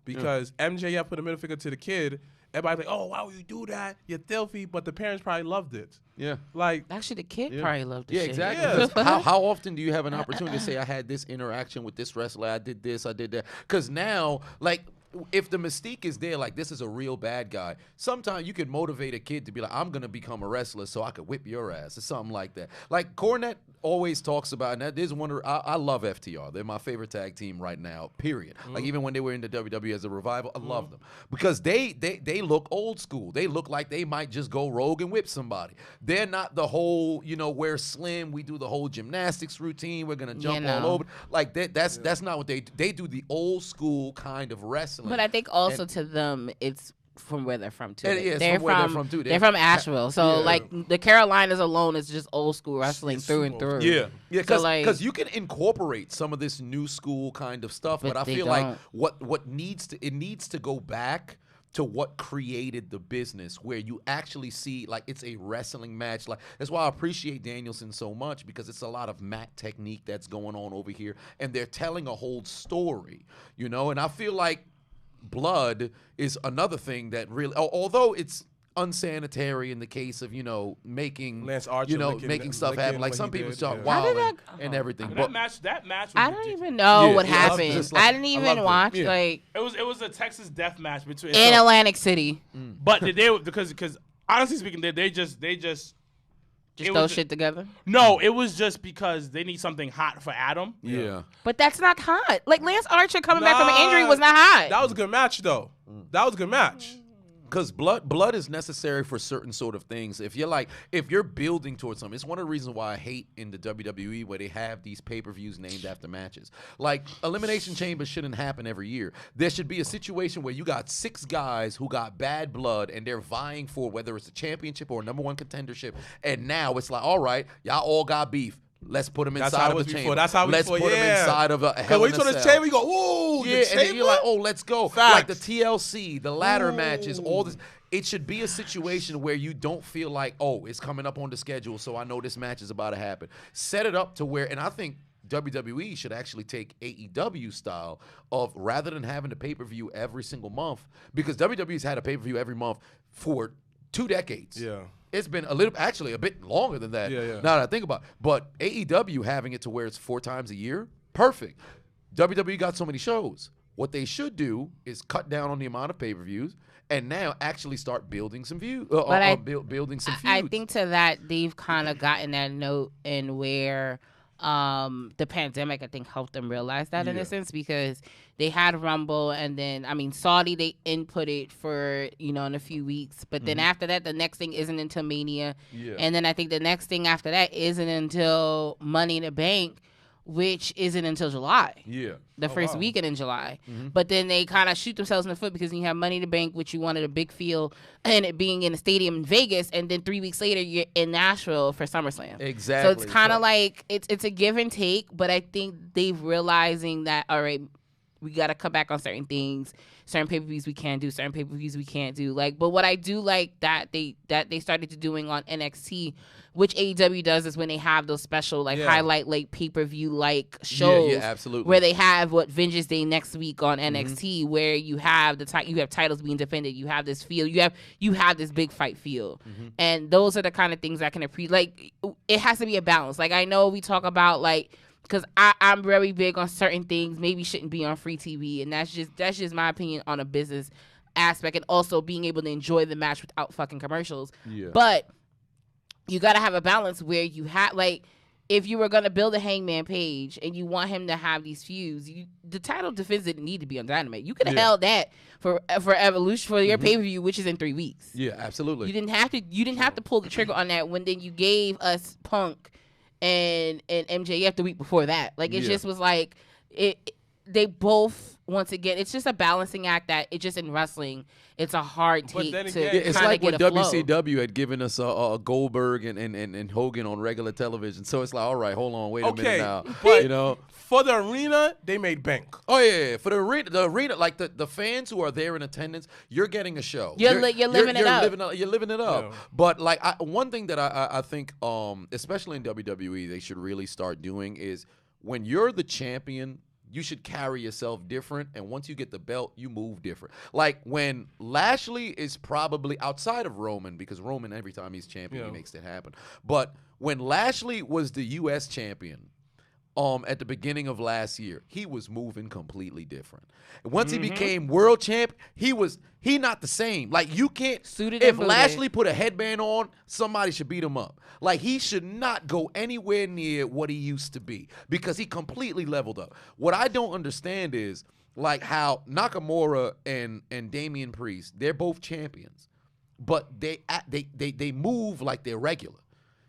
Because MJF put a middle finger to the kid. Everybody's like, oh, why would you do that? You're filthy. But the parents probably loved it. Yeah. Like Actually, the kid probably loved the Yeah, shit. exactly. How often do you have an opportunity to say, I had this interaction with this wrestler, I did this, I did that? Because now, like, if the mystique is there, like, this is a real bad guy, sometimes you could motivate a kid to be like, I'm going to become a wrestler so I could whip your ass or something like that. Like, Cornette always talks about, and that is one of, I love FTR. They're my favorite tag team right now, period. Like, even when they were in the WWE as a revival, I love them. Because they look old school. They look like they might just go rogue and whip somebody. They're not the whole, we're slim, we do the whole gymnastics routine, we're going to jump all over. Like, that's not what they do. They do the old school kind of wrestling. But I think also to them, it's from where they're from too. Yeah, it's they're from where they're from, too. They're from Asheville, so like the Carolinas alone is just old school wrestling through and through. Yeah, So, like- because you can incorporate some of this new school kind of stuff, but I they feel don't. like what needs to go back to what created the business, where you actually see like it's a wrestling match. Like that's why I appreciate Danielson so much, because it's a lot of mat technique that's going on over here, and they're telling a whole story, And I feel like blood is another thing that really, although it's unsanitary in the case of making Lance Archer making stuff happen. Like what some he people did, start yeah. wild did and everything. That But match was I don't ridiculous. even know Yeah, what yeah, I happened. just like- I didn't I even loved it. watch Yeah. like It was a Texas death match between in Atlantic City. but they because honestly speaking, they just Just it throw was- shit together. no, it was just because they need something hot for Adam. yeah. But that's not hot. Like Lance Archer coming back from an Nah, injury was not hot. that was a good match though. That was a good match. Because blood is necessary for certain sort of things. If you're building towards something, it's one of the reasons why I hate in the WWE where they have these pay-per-views named after matches. Like Elimination Chamber shouldn't happen every year. There should be a situation where you got 6 guys who got bad blood and they're vying for whether it's a championship or a #1 contendership. And now it's like, all right, y'all all got beef. Let's put them That's inside how it of a was chamber. before. That's how we Let's before, put them yeah. inside of a Cause Hell when in you a to the Cell. chamber, you go, ooh, Yeah, the and then you're like, chamber? oh, let's go. Facts. Like the TLC, the ladder matches, all this. It should be a situation where you don't feel like, oh, it's coming up on the schedule, so I know this match is about to happen. Set it up to where, and I think WWE should actually take AEW style of, rather than having a pay-per-view every single month, because WWE's had a pay-per-view every month for 2 decades. Yeah. It's been a bit longer than that. Yeah, yeah. Now that I think about it. But AEW having it to where it's 4 times a year, perfect. WWE got so many shows. What they should do is cut down on the amount of pay-per-views and now actually start building some views. Building some feuds. I think to that they've kind of gotten that note in where the pandemic, I think, helped them realize that in a sense, because they had Rumble, and then Saudi they inputted for in a few weeks, but then after that the next thing isn't until Mania, and then I think the next thing after that isn't until Money in the Bank, which isn't until July. The first weekend in July. But then they kind of shoot themselves in the foot, because you have Money in the Bank, which you wanted a big field, and it being in a stadium in Vegas, and then 3 weeks later you're in Nashville for SummerSlam. Exactly. So it's kind of like it's a give and take, but I think they've realizing that, all right, we got to cut back on certain things. Certain pay-per-views we can do, certain pay-per-views we can't do. But what I do like that they started to doing on NXT, which AEW does, is when they have those special highlight pay-per-view shows. Yeah, absolutely. Where they have Vengeance Day next week on NXT, where you have you have titles being defended, you have this field, you have this big fight field, and those are the kind of things I can appreciate. It has to be a balance. I know we talk about because I'm very big on certain things maybe shouldn't be on free TV, and that's just my opinion on a business aspect, and also being able to enjoy the match without fucking commercials. But you got to have a balance where you have if you were going to build a Hangman Page and you want him to have these feuds, the title defense didn't need to be on Dynamite. You could have held that for Evolution, for your pay-per-view, which is in 3 weeks. Yeah, absolutely. You didn't have to pull the trigger on that when then you gave us Punk and MJF the week before that. It just was they both, once again, it's just a balancing act that it just in wrestling, it's a hard take to it's kind like of when get a flow. WCW had given us a Goldberg and Hogan on regular television. So it's like, all right, hold on, wait a minute now. But for the arena, they made bank. Oh yeah. For the arena, the fans who are there in attendance, you're getting a show. You're living it up. You're living it up. Yeah. But one thing that I think, especially in WWE, they should really start doing is when you're the champion, you should carry yourself different, and once you get the belt, you move different. When Lashley is probably outside of Roman, because Roman, every time he's champion, he makes that happen. But when Lashley was the U.S. champion, at the beginning of last year, he was moving completely different. And once he became world champ, he not the same. You can't. If Lashley put a headband on, somebody should beat him up. He should not go anywhere near what he used to be, because he completely leveled up. What I don't understand is how Nakamura and Damian Priest, they're both champions, but they move like they're regular.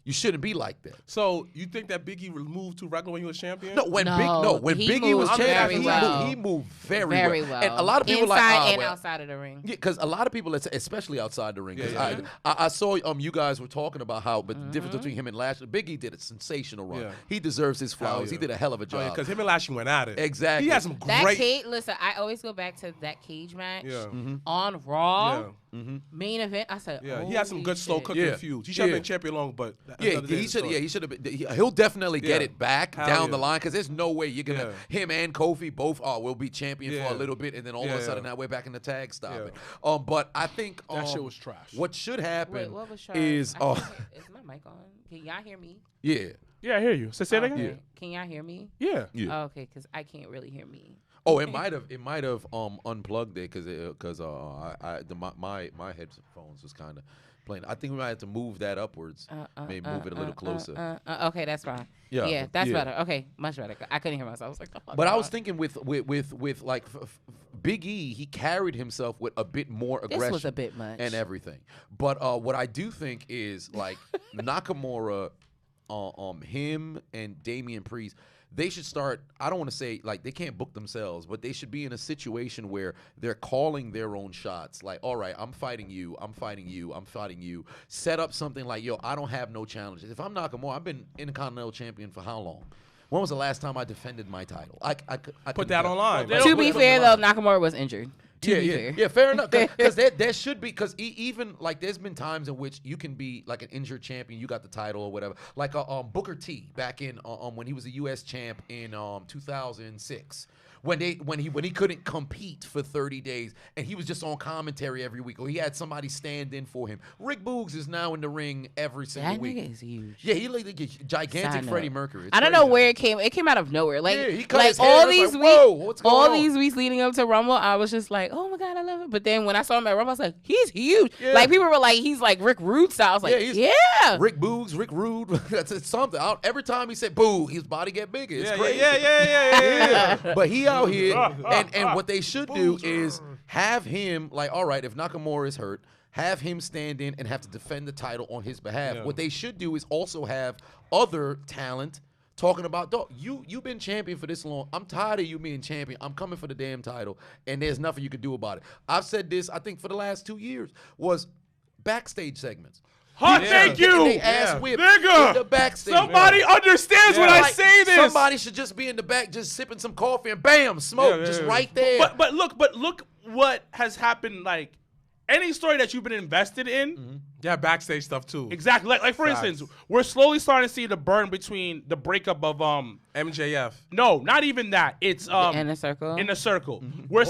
You shouldn't be like that. So you think that Biggie moved too regular when he was champion? When Biggie was champion, he moved very well. And a lot of people inside and outside of the ring. Yeah, because a lot of people, especially outside the ring. I saw you guys were talking about how, but the difference between him and Lashley. Biggie did a sensational run. He deserves his flowers. He did a hell of a job. Because him and Lashley went at it. Exactly. He had some great. Listen, I always go back to that cage match on Raw. Main event. I said, he had some good slow cooking feuds. He should have been champion long, but he should. Yeah, he should have been. He'll definitely get it back down the line, because there's no way you're gonna him and Kofi both will be champion for a little bit, and then all of a sudden now we're back in the tag stopping. But I think that shit was trash. What should happen Wait, what was trash? is is my mic on? Can y'all hear me? Yeah, I hear you. Say that again. Okay. Can y'all hear me? Yeah. Oh, okay, because I can't really hear me. Oh, it might have unplugged it because my headphones was kind of playing. I think we might have to move that upwards. Maybe move it a little closer. Okay, that's fine. Yeah, that's better. Okay, much better. I couldn't hear myself. I was like, oh, but I was thinking with Big E, he carried himself with a bit more aggression. This was a bit much and everything. But what I do think is Nakamura, him and Damian Priest, they should start, I don't want to say they can't book themselves, but they should be in a situation where they're calling their own shots. All right, I'm fighting you, I'm fighting you, I'm fighting you. Set up something I don't have no challenges. If I'm Nakamura, I've been Intercontinental Champion for how long? When was the last time I defended my title? I put that online. To be fair, though, Nakamura was injured. Yeah, fair enough. Because there should be, because even there's been times in which you can be an injured champion, you got the title or whatever. Booker T back in when he was a U.S. champ in 2006. when he couldn't compete for 30 days and he was just on commentary every week, or he had somebody stand in for him. Rick Boogs is now in the ring every single That week. nigga is huge. Yeah, he like a gigantic Side note. Freddie Mercury. I don't know where it came. It came out of nowhere. Like, Yeah, he cut like his hair, all and it's these like, weeks, whoa, what's going all on? these weeks leading up to Rumble, I was just like, oh my god, I love it. But then when I saw him at Rumble, I was like, he's huge. Yeah. Like people were like, he's like Rick Rude style. I was like, he's yeah. Rick Boogs, Rick Rude. That's something. Every time he said boo, his body get bigger. It's crazy. Yeah. But he out here, and what they should do is have him, like, all right, if Nakamura is hurt, have him stand in and have to defend the title on his behalf. Yeah. What they should do is also have other talent talking about, dog, you've been champion for this long. I'm tired of you being champion. I'm coming for the damn title, and there's nothing you can do about it. I've said this, I think, for the last 2 years, was backstage segments. Thank you. They ass whip Nigga. in the backstage. Somebody understands when I Like, say this. Somebody should just be in the back, just sipping some coffee, and bam, smoke, just right there. But look what has happened. Like any story that you've been invested in. Yeah, backstage stuff too. Exactly. Like for instance, we're slowly starting to see the burn between the breakup of MJF. No, not even that. It's In a circle. In a circle. We're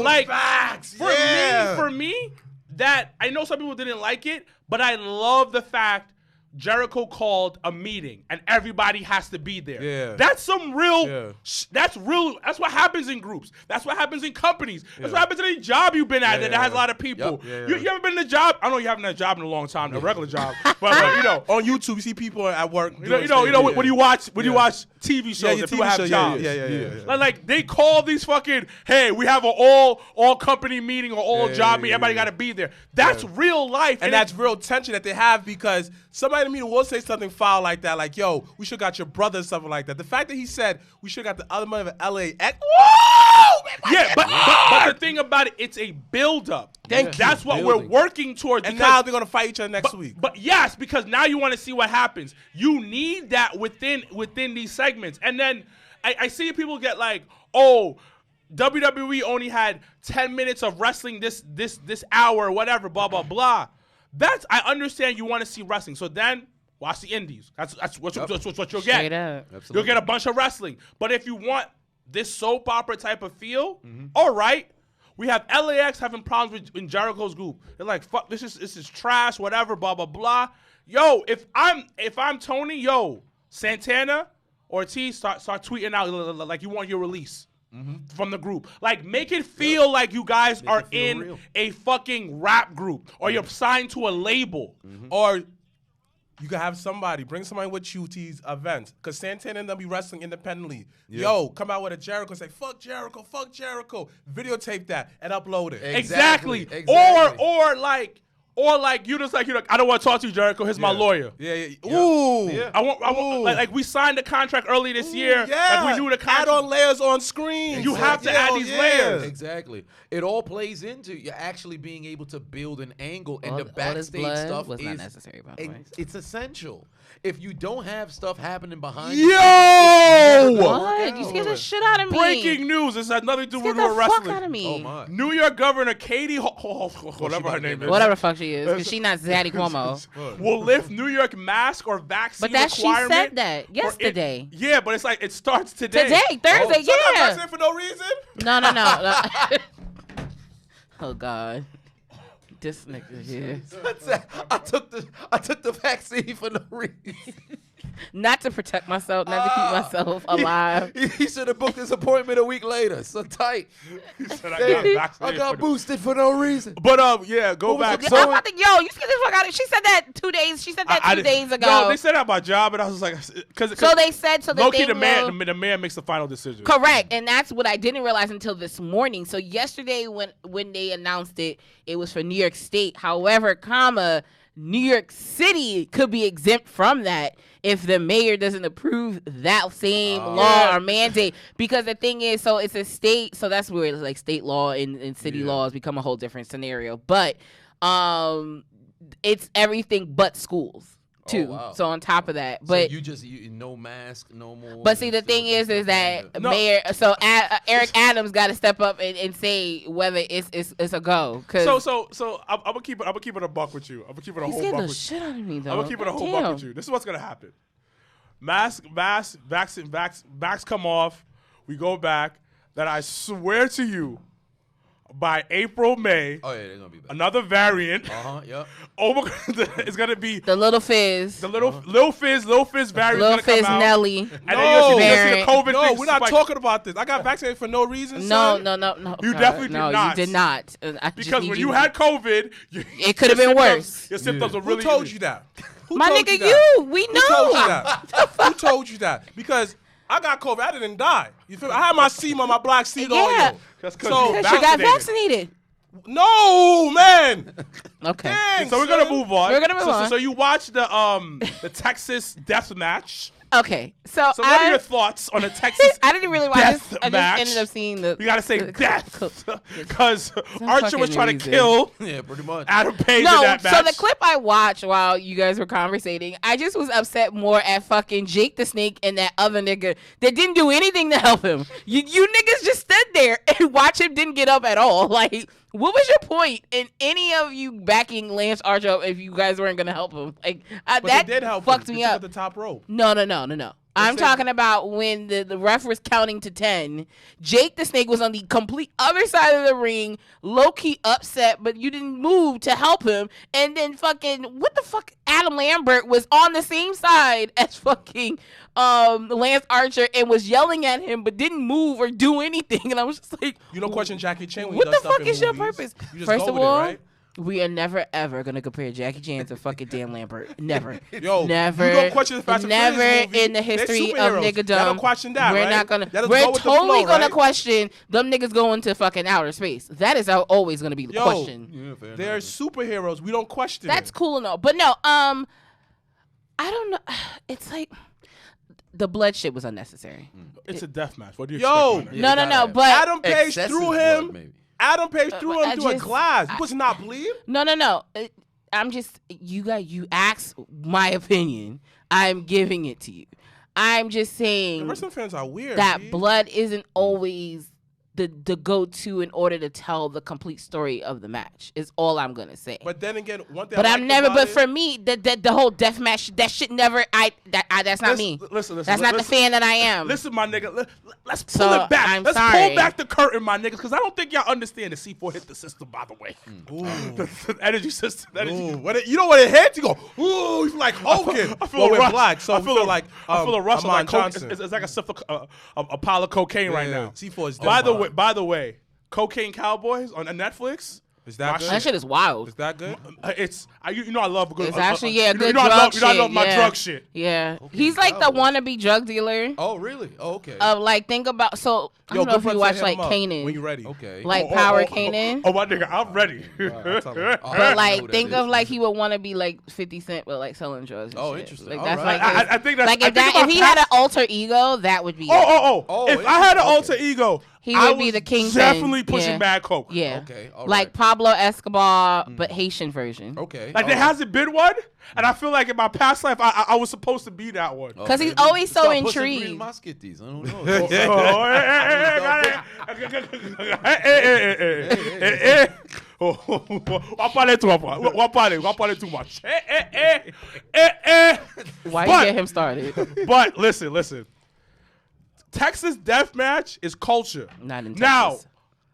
like facts. for me, that I know some people didn't like it, but I love the fact Jericho called a meeting and everybody has to be there. Yeah. That's some real. Yeah. That's real. That's what happens in groups. That's what happens in companies. That's what happens in any job you've been at that has a lot of people. Yep. You ever been in a job? I know you haven't had a job in a long time, a regular job, but you know, On YouTube, you see people at work. you know when you watch TV shows, your that people TV have show, jobs. yeah. Like they call these fucking, hey, we have an all company meeting or all job meeting. Everybody got to be there. That's real life, And that's real tension that they have because somebody in the meeting will say something foul like that, like, yo, we should got your brother, something like that. The fact that he said we should got the other man of LAX. Whoa! yeah. But the thing about it, it's a build-up. That's what we're working towards. And now they're gonna fight each other next week. But yes, because now you want to see what happens. You need that within these segments. And then I see people get like, oh, WWE only had 10 minutes of wrestling this hour or whatever, blah, blah, blah. I understand you want to see wrestling. So then watch the indies. That's what you'll get. Straight up. Absolutely. You'll get a bunch of wrestling. But if you want this soap opera type of feel, all right. We have LAX having problems in Jericho's group. They're like, fuck, this is trash, whatever, blah, blah, blah. Yo, if I'm Tony, yo, Santana or T start tweeting out like you want your release from the group. Like, make it feel like you guys are in real. a fucking rap group or you're signed to a label. Or you can have somebody, bring somebody with you to these events. Because Santana and them be wrestling independently. Yo, come out with a Jericho, say, fuck Jericho. Videotape that and upload it. Exactly. Or like you just like, you know, I don't want to talk to you, Jericho. Here's my lawyer. Yeah. Ooh. Yeah. I want like we signed the contract early this year. Yeah. Like we knew the contract. Add on layers on screen. You have to add these layers. Exactly. It all plays into you actually being able to build an angle, and the All this backstage blood stuff was is not necessary, by the way. It's essential. If you don't have stuff happening behind Yo! you, What? You scared the shit out of me. Breaking news. This has nothing to do Scared with the wrestling. fuck out of me. oh my. New York Governor Katie, whatever her name is, Whatever the fuck she is, because she not Zaddy Cuomo. will lift New York mask or vaccine But that she requirement. said that yesterday. Yeah, but it's like it starts today. Today, Thursday, So I'm yeah. wrestling for no reason? No. Oh God, this nigga here. I took the vaccine for no reason. Not to protect myself, not to keep myself alive. He should have booked his appointment a week later. So tight. He said, I got I vaccinated got for boosted for no reason. But yeah, go What was back. the- I'm about to, yo, you scared the fuck out of me. She said that 2 days. She said that I 2 didn't- days ago. No, they said that about job, and I was like, because so they said so that low-key they the man makes the final decision. Correct, and that's what I didn't realize until this morning. So yesterday, when they announced it, it was for New York State. However, New York City could be exempt from that if the mayor doesn't approve that same law or mandate. Because the thing is, so it's a state, so that's where it's like state law and city laws become a whole different scenario. But it's everything but schools too. wow. So on top of that, but so you no mask, no more. but see, the thing is that Mayor, so Eric Adams got to step up and say whether it's a go. Cause So I'm gonna keep it a buck with you. I'm gonna keep it a he whole scared buck the with you. shit out of me though. I'm gonna keep it a whole buck with you. This is what's gonna happen. Vax come off. We go back. that I swear to you, by April, May, Oh yeah, they're gonna be back. another variant. Yep. It's gonna be The little fizz. the Lil Fizz variant. Little gonna come Fizz out. Nelly. And then you'll see the variant. COVID No, thing we're not spike. talking about this. I got vaccinated for no reason. No. son. You definitely did no, not. you did not. I just Because need when you had COVID, It could have been worse. Your symptoms were Who really. told you that? Who My told nigga, that? we Who know. told you that? Who told you that? Because I got COVID. I didn't die. You feel me? I had my seed on my black seed Yeah. oil. That's 'cause So you Because you got vaccinated. vaccinated. no, man. Okay. Dang, So we're gonna son. move on. We're gonna move on. So you watched the Texas death match. Okay. So So what are your thoughts on the Texas? I didn't really watch death this. I match? just ended up seeing the. You gotta say the- death, because Archer was fucking trying to reason. kill Yeah, pretty much. Adam Page in No, that match. so the clip I watched while you guys were conversating, I just was upset more at fucking Jake the Snake and that other nigga that didn't do anything to help him. You niggas just stood there and watch him didn't get up at all. Like, what was your point in any of you backing Lance Archer up if you guys weren't gonna help him? Like, But that they did help fucked him. me They took up. the top rope. No. I'm said- talking about when the ref was counting to 10. Jake the Snake was on the complete other side of the ring, low-key upset, but you didn't move to help him. And then fucking, what the fuck? Adam Lambert was on the same side as fucking Lance Archer and was yelling at him, but didn't move or do anything. And I was just like, You don't question Jackie Chan when what he the does stuff fuck in is your movies. purpose? You just First go of with all, it, right? we are never ever gonna compare Jackie Chan to fucking Dan Lambert. Never. Yo, never. you don't question the Fast and Never Furious movie. in the They're history of superheroes. niggadom. Y'all don't question that, We're right? not gonna. Y'all just We're go with the totally flow, gonna right? question them niggas going to fucking outer space. That is always gonna be the Yo, question. Yeah, fair They're enough. superheroes. We don't question That's it. cool and all, but no. I don't know. It's like the blood shit was unnecessary. It's a death match. What do you Yo, expect? Yeah, No, you no, gotta no. have But Adam Page excessive threw blood, him. maybe. Adam Page threw I him through a just- glass. You was not bleed? no. I'm just you asked my opinion. I'm giving it to you. I'm just The saying wrestling fans are weird. that B. blood isn't always the go-to in order to tell the complete story of the match. Is all I'm gonna say. But then again, one thing. But I I'm liked never. about But it- for me, the whole death match, that shit never. That's not me. Listen. That's not the fan that I am. Listen, my nigga. Let's pull So, it back. I'm Let's sorry. pull back the curtain, my niggas, because I don't think y'all understand the C4 hit the system. By the way, the energy system. Ooh, you know what it hit? You go, ooh, you feel like Hogan. I feel well, we're rush. black, so I we feel feel like I feel a rush of Amon like coke. Johnson. It's like a sip of a pile of cocaine right now. C4 is By different. the way, Cocaine Cowboys on Netflix. Is that My good? That shit is wild. Is that good? You know I love a good. It's actually good you know drug I love shit, my yeah. drug shit. Yeah, he's like the wannabe drug dealer. Oh, really? Oh, okay. Of like, think about so. I Yo, don't know if good you friends watch hit him like up Kanan, when you ready. Okay. like Power Kanan. Oh my nigga, I'm ready. But like, think of like he would want to be like 50 Cent, but like selling drugs. And Oh, shit. interesting. Like All that's right. like, I think that's like I if think that about if he had an past- alter ego, that would be it. Oh, if I had an alter ego, He I would be was the kingpin. definitely pushing Yeah. mad coke. Yeah. Okay, all Like right. Pablo Escobar, but Haitian version. Okay. Like all there right. hasn't been one, and I feel like in my past life I was supposed to be that one. Oh, 'Cause he's maybe. always so Start pushing intrigued. green Musketeers. I don't know. Va parler too much. Why But- you get him started? But listen. Texas death match is culture. Not in Now, Texas.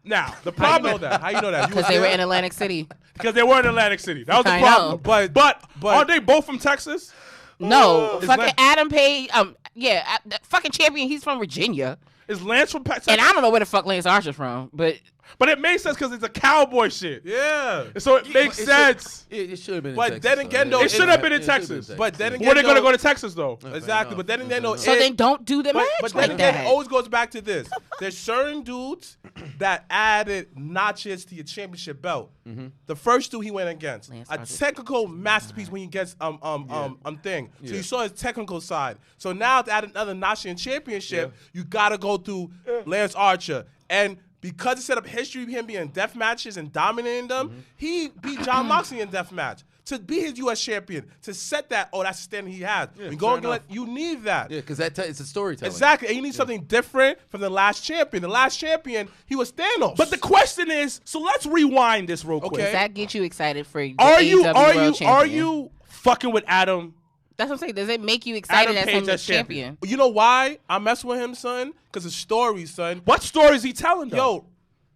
the How you problem know that? How you know that? You Because was they were there? in Atlantic City. because they were in Atlantic City. That was the I problem. know. But but- aren't they both from Texas? No, Is fucking Lan- Adam Page. The fucking champion. He's from Virginia, Is Lance from Texas? and I don't know where the fuck Lance Archer's from, but But it makes sense because it's a cowboy shit. Yeah. So it makes sense. It should have been. But in then Texas, again, though, It should have been in It should've Texas. But then yeah. again, Were they going to though- go to Texas though? Exactly. But then again, though, so then don't do the match But like then again, that. it always goes back to this. There's certain dudes that added notches to your championship belt. The first two he went against. Lance A Archer. technical masterpiece when he gets thing. So Yeah. you saw his technical side. So now to add another notch in your championship, you gotta go through Lance Archer. And because he set up history of him being in death matches and dominating them, he beat John Moxley in death match. To be his U.S. champion, to set that, that's the standard he has. When you go fair and get, you need that. Yeah, because it's a storytelling. Exactly, and you need something different from the last champion. The last champion, he was Thanos. But the question is, so let's rewind this real quick. Okay. Does that get you excited for the Are AEW World you Champion? fucking with Adam That's what I'm saying. Does it make you excited Adam as Page him as as champion? You know why I mess with him, son? Because of stories, son. What story is he telling though? Yo,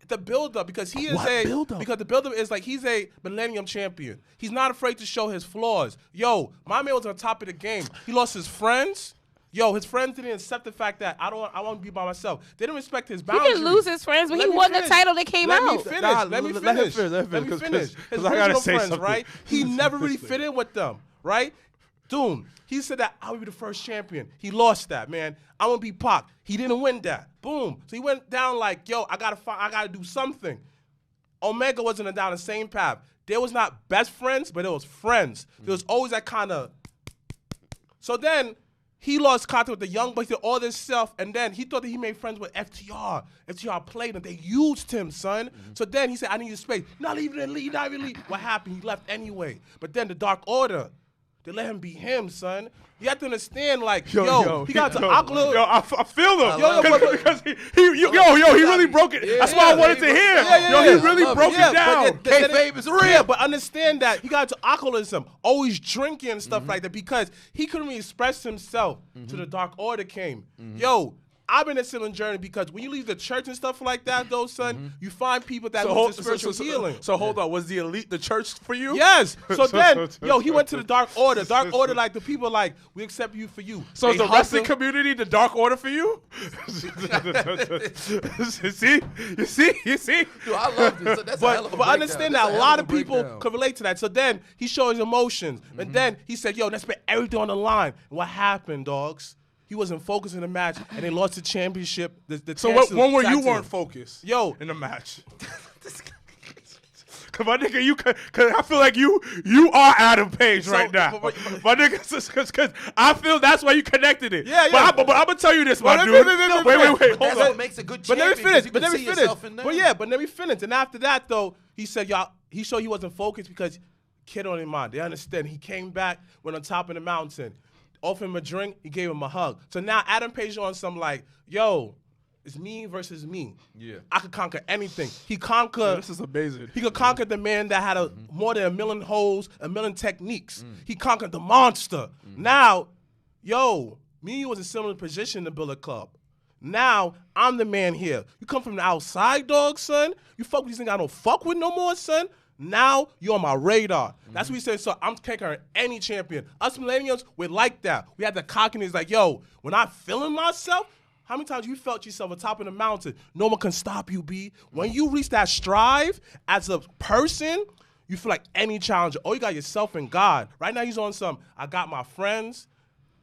the build-up, because he is What build-up? because the build-up is like he's a millennium champion. He's not afraid to show his flaws. Yo, my man was on top of the game. He lost his friends. Yo, his friends didn't accept the fact that I want to be by myself. They didn't respect his He boundaries. didn't lose his friends, but Let he me won the finish. title that came Let out. me finish. Nah, Let me let him finish. finish, let him Let me finish, finish. 'cause His I gotta original say friends, something. right? He never really fit in with them, right? Dude, he said that I would be the first champion. He lost that, man. I want to be Pac. He didn't win that. Boom. So he went down like, yo, I gotta do something. Omega wasn't down the same path. They was not best friends, but it was friends. There was always that kind of. So then he lost contact with the young boys, did all this stuff, and then he thought that he made friends with FTR. FTR played him. They used him, son. So then he said, I need your space. Not even in league, not even league. What happened? He left anyway. But then the Dark Order, they let him be him, son. You have to understand, like, he got to Oculus. Yo, I feel him. Yo, Because he really broke it. That's what I wanted to hear. He really broke it down. Kayfabe is real. Yeah, but understand that he got to alcoholism, always drinking and stuff like that, because he couldn't really express himself till the Dark Order came. Yo, I've been in a similar journey because when you leave the church and stuff like that, though, son, you find people that lose their spiritual healing. So hold on, was the elite the church for you? Yes. So then, he went to the Dark Order. Dark Order, like, the people like, we accept you for you. So is They the wrestling hustle. community the Dark Order for you? You see? Dude, I love this. That's a hell of a But understand that a lot of people could. could relate to that. So then he showed his emotions. And then he said, yo, let's put everything on the line. And what happened, dogs? He wasn't focused in the match, and they lost the championship. So when were you weren't focused? Yo. In the match. Cause my nigga, cause I feel like you are Adam Page right now. My nigga, cause I feel that's why you connected it. Yeah. But I'm gonna tell you this, my dude. Wait, But hold that's on. what makes a good But champion. let me finish. You But can let me see finish. yourself in there. But let me finish. And after that, though, he said, y'all, he showed he wasn't focused because kid on his mind. They understand. He came back, went on top of the mountain, offered him a drink, he gave him a hug. So now Adam Page on some like, yo, it's me versus me. Yeah. I could conquer anything. He conquered. This is amazing. He could conquer the man that had more than 1 million holes, 1 million techniques. He conquered the monster. Now, yo, me and you was in a similar position to build a club. Now, I'm the man here. You come from the outside, dog, son. You fuck with these niggas I don't fuck with no more, son. Now, you're on my radar. That's what he said. So I'm conquering any champion. Us millennials, we're like that. We had the cockiness like, yo, when I'm feeling myself, how many times you felt yourself on top of the mountain? No one can stop you, B. When you reach that strive as a person, you feel like any challenger. Oh, you got yourself and God. Right now, he's on some, I got my friends,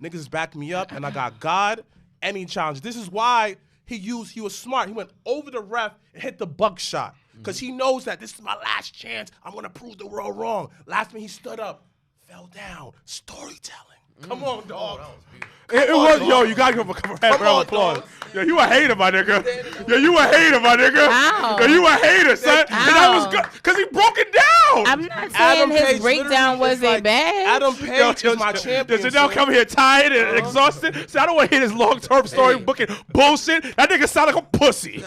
niggas back me up, and I got God, any challenge. This is why he was smart. He went over the ref and hit the buckshot. Because he knows that this is my last chance. I'm going to prove the world wrong. Last minute, he stood up, fell down. Storytelling. Come on, dog. It was, yo, you gotta give him a round of applause. Yo, you a hater, my nigga. Yo, you a hater, my nigga. How? Yo, you a hater, son. And that was good, because he broke it down. I'm not saying Adam his Page breakdown literally is wasn't like, bad. Adam Page is my champion. Does Janelle come here tired and exhausted? So I don't want to hear this long-term story booking bullshit. That nigga sound like a pussy.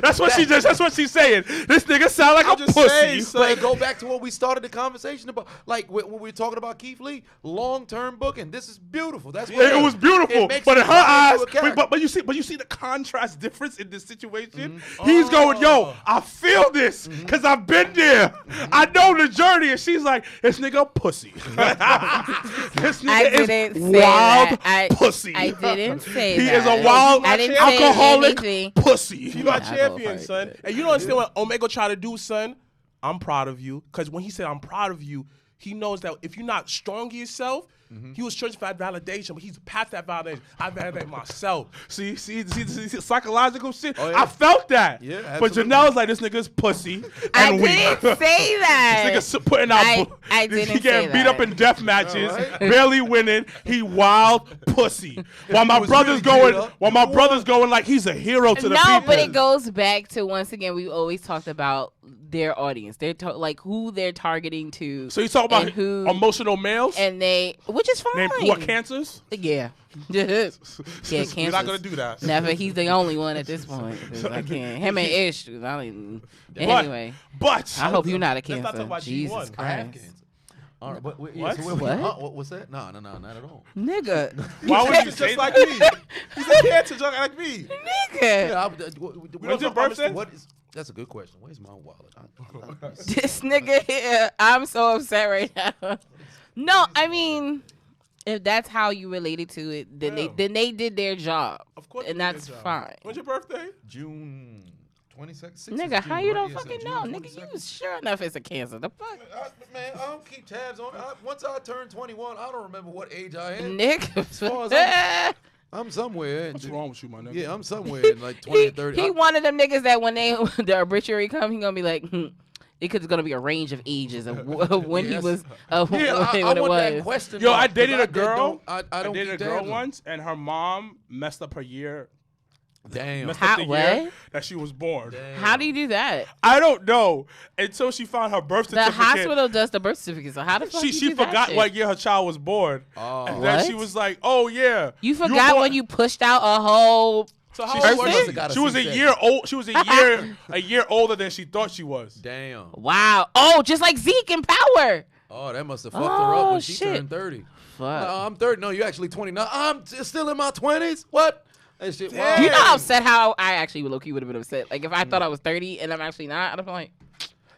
That's what she's saying. This nigga sound like a pussy. But go back to what we started the conversation about. Like when we were talking about Keith Lee, long-term booking. This is beautiful. That's what It was beautiful, makes but you in her buy eyes, into a character. but you see the contrast difference in this situation. He's going, yo, I feel this because I've been there. I know the journey, and she's like, this nigga a pussy. This I nigga didn't is say wild that. pussy. I didn't say He that. is a wild I didn't say alcoholic anything. pussy. He my Yeah, I champion, go son. fight. And you don't understand what Omega tried to do, son? I'm proud of you. Because when he said, I'm proud of you, he knows that if you're not strong in yourself, he was searching for that validation, but he's past that validation. I validate myself. See, psychological shit. Oh, yeah. I felt that. Yeah, but absolutely. Janelle's like, this nigga's pussy I and weak. didn't say that. This nigga putting out. I He didn't getting say beat that. up in death matches, Right. barely winning. He wild pussy. While my was brother's really going, beat up. like he's a hero to the No, people. but it goes back to, once again, we always talked about their audience. They're like who they're targeting to. So you talk about and who, emotional males and they, which is fine. named what cancers? Yeah. Yeah, We're cancer. not going to do that. Never. He's the only one at this point. 'Cause I can't. Him and Ish. Anyway, But I hope you're not a Let's not talk cancer. about Jesus G1. I have Christ. cancer. All right, but What? What's that? No, not at all. Nigga. Why would you He's say just like that? me. He's a cancer just like me. Nigga. Yeah, When's your birthday? That's a good question. Where's my wallet? This nigga here. I'm so upset right now. No, I mean, if that's how you related to it, then they did their job. Of course, and they did that's their job. fine. When's your birthday? June 22nd. Nigga, how you don't fucking know? Nigga, you sure enough it's a cancer. The fuck? Man, I don't keep tabs on it. Once I turn 21, I don't remember what age I am. Nigga. As far as I'm somewhere. What's wrong with you, my nigga? Yeah, I'm somewhere in like 20 or 30. He one of them niggas that when the obituary come, he gonna be like, it's gonna be a range of ages of when he was. I when want it that was. question. Yo, I mark, 'cause dated a girl. I I don't dated a keep girl tabs on it. once, and her mom messed up her year. Damn. Messed How- up the year what? that she was born. How do you do that? I don't know until she found her birth The certificate. hospital does the birth certificate. So how the fuck She you do that forgot shit? what year her child was born. Oh. And then she What? was like, "Oh yeah, You were forgot born- when you pushed out a whole. So how She, old was she? Got a she was a C-section. year old. She was a year older than she thought she was. Damn. Wow. Oh, just like Zeke in Power. Oh, that must have fucked her up Oh, when she shit. turned 30. Fuck. No, I'm 30. No, you're actually 29. I'm still in my 20s. What? That shit. Wow. You know how upset how I actually low-key would have been upset. Like if I thought I was 30 and I'm actually not, I'd have been like,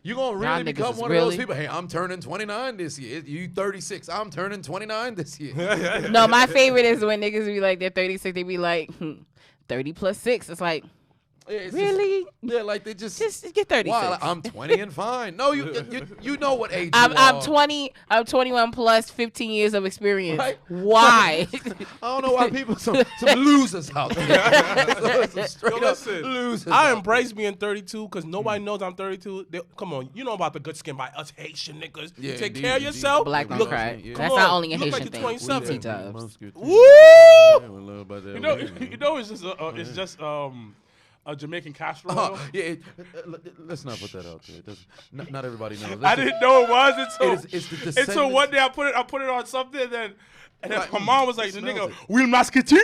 You gonna Y'all really niggas become is one of those really- people? Hey, I'm turning 29 this year. You 36. I'm turning 29 this year. no, my favorite is when niggas be like, they're 36, they be like, 30 plus 6. It's like, Yeah, it's really? Yeah, like they just. Just get 36. Wow, like, I'm 20 and fine. No, you know what age I'm you are. 20. I'm 21 plus 15 years of experience. Right? Why? I don't know why people some losers out there. Some straight Yo, up listen, losers. I out embrace being 32 because nobody knows I'm 32. Come on, you know about the good skin by us Haitian niggas. Yeah, Take indeed, care of indeed. yourself. Black don't Look- cry. yeah. That's Come not on, only a you look like Haitian you're thing. 27. T-dubs. Woo! You know, it's just a Jamaican casserole. Oh, yeah, let's not put that out there. Not everybody knows. I didn't know it was until It's the until descendants- one day I put it on something and then Right, my mom was like, "The smells nigga, it. Will Masketti?"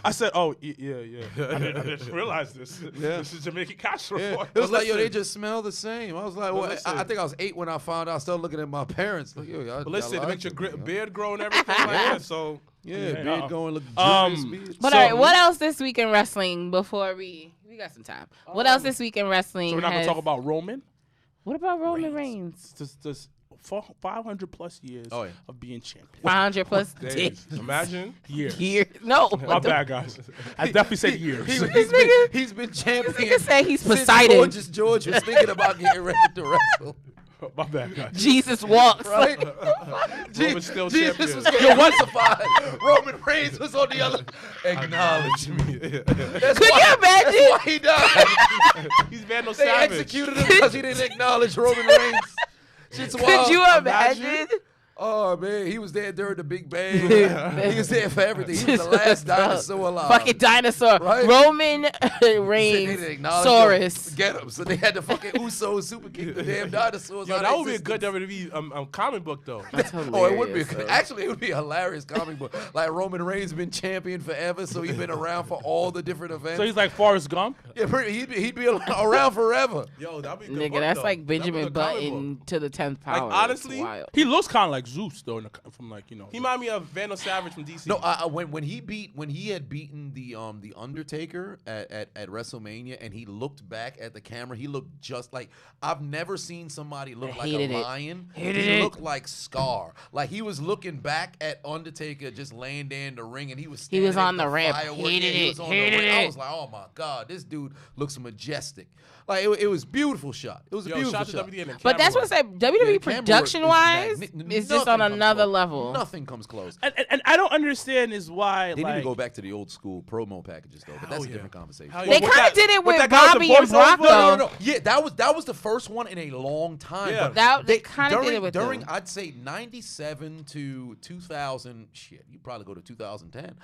I said, "Oh yeah. I didn't realize this. Yeah. This is Jamaican casserole." Yeah. It was like, yo, listen. they just smell the same. I was like, well, listen. I think I was 8 when I found out. I started looking at my parents. Like, yo, y'all, But listen, y'all it like makes your it, man. beard grow and everything like that. So Yeah, Yeah. beard going luxurious. beard. But So- all right, what else this week in wrestling before we got some time. What else this week in wrestling? So we're not gonna has- talk about Roman. What about Roman Reigns? This 500 plus years Oh, yeah. of being champion. 500 plus days. Imagine. Years. years. No. My bad, guys. I definitely said years. He's been champion. Nigga say he's since Poseidon. Gorgeous George was thinking about getting ready to wrestle. My bad, guys. Jesus walks. Right? Roman's still Jesus champion. was getting crucified. Roman Reigns was on the other. Acknowledge me. That's Could why, you imagine? That's why he died. He's Vandal They Savage. executed him because he didn't acknowledge Roman Reigns. Shit's wild. Could you imagine? Oh man, he was there during the Big Bang. He was there for everything. He was the last dinosaur alive. Fucking dinosaur. Right? Roman They Reigns. didn't acknowledge Saurus. him. Get him. So they had to fucking Usos super kick the damn dinosaurs. Yo, out that of would be a good existence. WWE comic book though. That's Oh, it would be. hilarious, Actually, it would be a hilarious comic book. Like Roman Reigns been champion forever, so he's been around for all the different events. So he's like Forrest Gump. Yeah, he'd be around forever. Yo, that'd be a good Nigga, book, that's though. like That'd be a Benjamin good comic Button book. to the 10th power. It's honestly, wild. He looks kind of like Zeus though, from like He remind me of Vandal Savage from DC. No, when he had beaten the Undertaker at WrestleMania, and he looked back at the camera, he looked just like I've never seen somebody look like a hated it. lion. Hated He it. looked like Scar. Like he was looking back at Undertaker just laying there in the ring, and he was He was standing on at the ramp. firework. Hated Yeah, he it. was on Hated the ring. I it. was like, oh my god, this dude looks majestic. Like it was a beautiful shot. It was a Yo, beautiful shout out shot. to WWE and the But that's camera what's that Yeah, WWE the camera work production wise magni- is just on nothing comes another close. level. Nothing comes close. and I don't understand is why They like need to go back to the old school promo packages though, but that's a yeah. different conversation. Hell They yeah. kind of did it with that guy with the Bobby and Brock voiceover? though. No. Yeah, that was the first one in a long time. Yeah. But They kinda did during- it with during them. I'd say 97 to 2000. Shit, you probably go to 2010.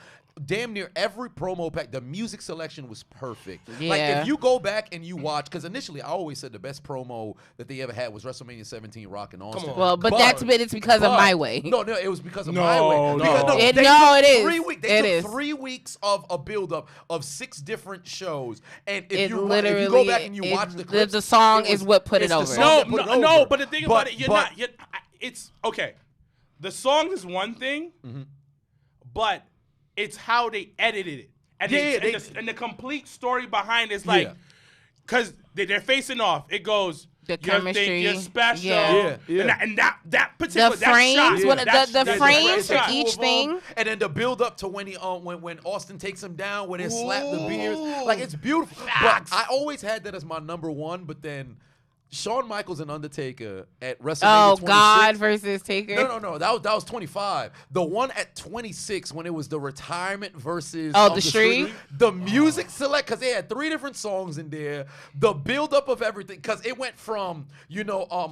Damn near every promo pack, the music selection was perfect. Like Yeah. if you go back and you watch, because initially I always said the best promo that they ever had was WrestleMania 17 Rock and Austin. on. Well, but it's because of My Way. No, it was because of No, My Way. no. Because, It is. 3 weeks. They It took is. 3 weeks of a build-up of 6 different shows, and if It you literally go back and you watch the clips, the song it is what put it's it the over. song that put it No, over. but the thing about it, it's okay. the song is one thing, but it's how they edited it. And, and the complete story behind it is like, because they're facing off. It goes, the chemistry, you're special. Yeah. And that particular the frames, the frames for each thing, and then the build up to when Austin takes him down, when they slap the beers, like it's beautiful. But I always had that as my number one, but then Shawn Michaels and Undertaker at WrestleMania 26. God versus Taker. No. That was 25. The one at 26 when it was the retirement versus the street. The music select, because they had 3 different songs in there. The build up of everything, because it went from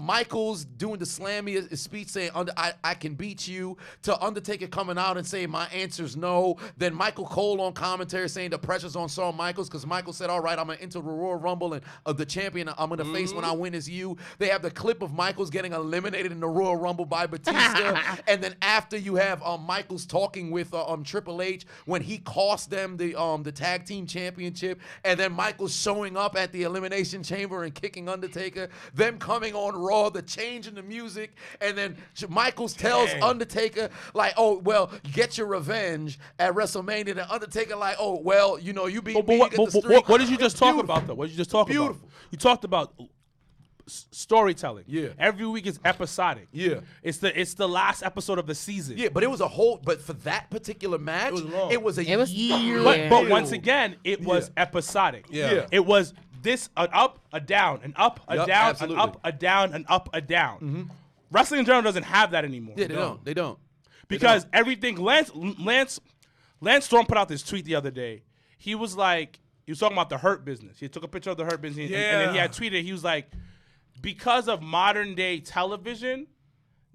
Michaels doing the slammy speech saying I can beat you, to Undertaker coming out and saying my answer's no. Then Michael Cole on commentary saying the pressure's on Shawn Michaels, because Michael said, all right, I'm gonna enter the Royal Rumble and the champion I'm gonna face when I win is you. They have the clip of Michaels getting eliminated in the Royal Rumble by Batista, and then after you have Michaels talking with Triple H when he cost them the tag team championship, and then Michaels showing up at the Elimination Chamber and kicking Undertaker, them coming on Raw, the change in the music, and then Michaels tells Undertaker like, oh well, get your revenge at WrestleMania, and Undertaker like, oh well, you beat me. What did you just talk about though? What did you just talk about? You talked about storytelling. Yeah. Every week is episodic. Yeah. It's the last episode of the season. Yeah, but it was but for that particular match, it was a year. But once again, it was episodic. Yeah. It was this an up, a down, an up, a down, absolutely. an up, a down, an up, a down. Wrestling in general doesn't have that anymore. Yeah, they don't. Because everything Lance Storm put out this tweet the other day. He was talking about the Hurt Business. He took a picture of the Hurt Business and then he had tweeted, he was like, because of modern day television,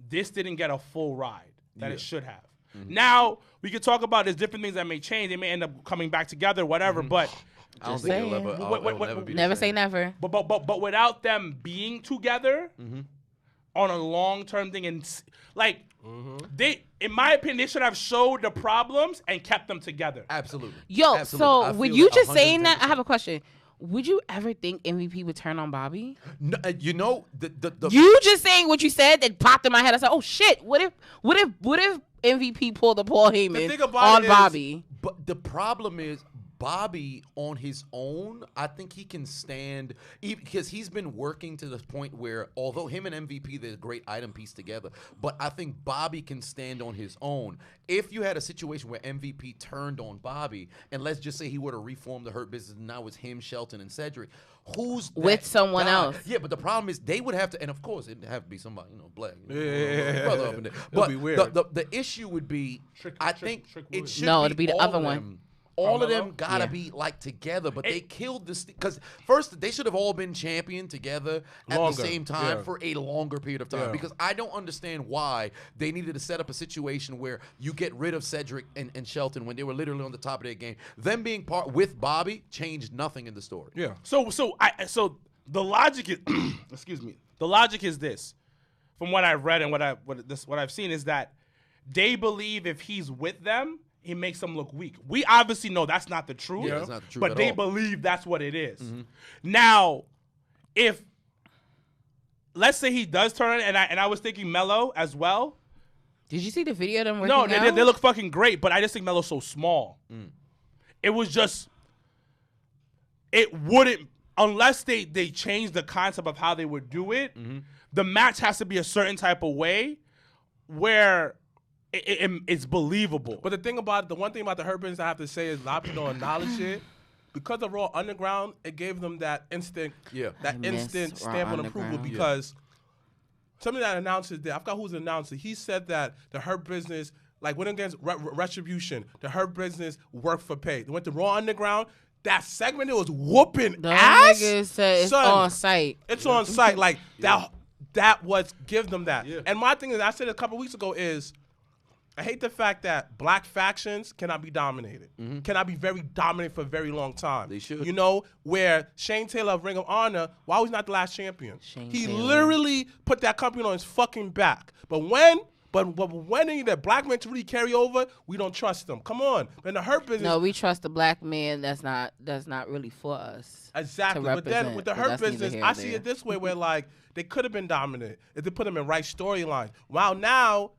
this didn't get a full ride that it should have. Now, we could talk about there's different things that may change. They may end up coming back together, whatever, but I don't think it'll ever be Never the same. say never. But without them being together on a long-term thing, and they, in my opinion, they should have showed the problems and kept them together. Absolutely. Yo, Absolutely. so with you just saying that, I have a question. Would you ever think MVP would turn on Bobby? No, the You just saying what you said that popped in my head. I said, "Oh shit! What if MVP pulled a Paul Heyman on Bobby?" But the problem is, Bobby on his own, I think he can stand, because he's been working to the point where, although him and MVP, they're a great item piece together, but I think Bobby can stand on his own. If you had a situation where MVP turned on Bobby, and let's just say he were to reform the Hurt Business, and now it's him, Shelton, and Cedric, who's with someone else? Yeah, but the problem is they would have to, and of course it'd have to be somebody, black, Yeah. brother up in there. It'll be weird. The issue would be, I think it should it'd be the all other of one. them. All of them gotta be together, but they killed this because first they should have all been champion together at the same time for a longer period of time. Because I don't understand why they needed to set up a situation where you get rid of Cedric and Shelton when they were literally on the top of their game. Them being part with Bobby changed nothing in the story. Yeah. So the logic is, excuse me. The logic is this, from what I've read and what I've seen is that they believe if he's with them, he makes them look weak. We obviously know that's not the truth. Yeah, that's not the truth but at they all. believe that's what it is. Now, if let's say he does turn it, and I was thinking Melo as well. Did you see the video of them working No, out? they look fucking great, but I just think Melo's so small. It was just, it wouldn't, unless they change the concept of how they would do it, the match has to be a certain type of way where it's believable. But the one thing about the Hurt Business I have to say is a lot of people don't acknowledge it. Because of Raw Underground, it gave them that instant stamp of approval because something that announces there, I forgot who's the announcer, he said that the Hurt Business went against Retribution. The Hurt Business worked for pay. They went to Raw Underground. That segment, it was whooping the ass. Niggas said it's Son, on site. It's on site. That was give them that. Yeah. And my thing is, I said a couple weeks ago is, I hate the fact that black factions cannot be dominated. Cannot be very dominant for a very long time. They should. Where Shane Taylor of Ring of Honor, why was he not the last champion? He Taylor. literally put that company on his fucking back. But when they need that black man to really carry over, we don't trust them. Come on. In the Hurt Business. No, we trust the black man that's not really for us. Exactly. But then with the Hurt Business, I see it this way where they could have been dominant if they put them in right storylines. Wow, now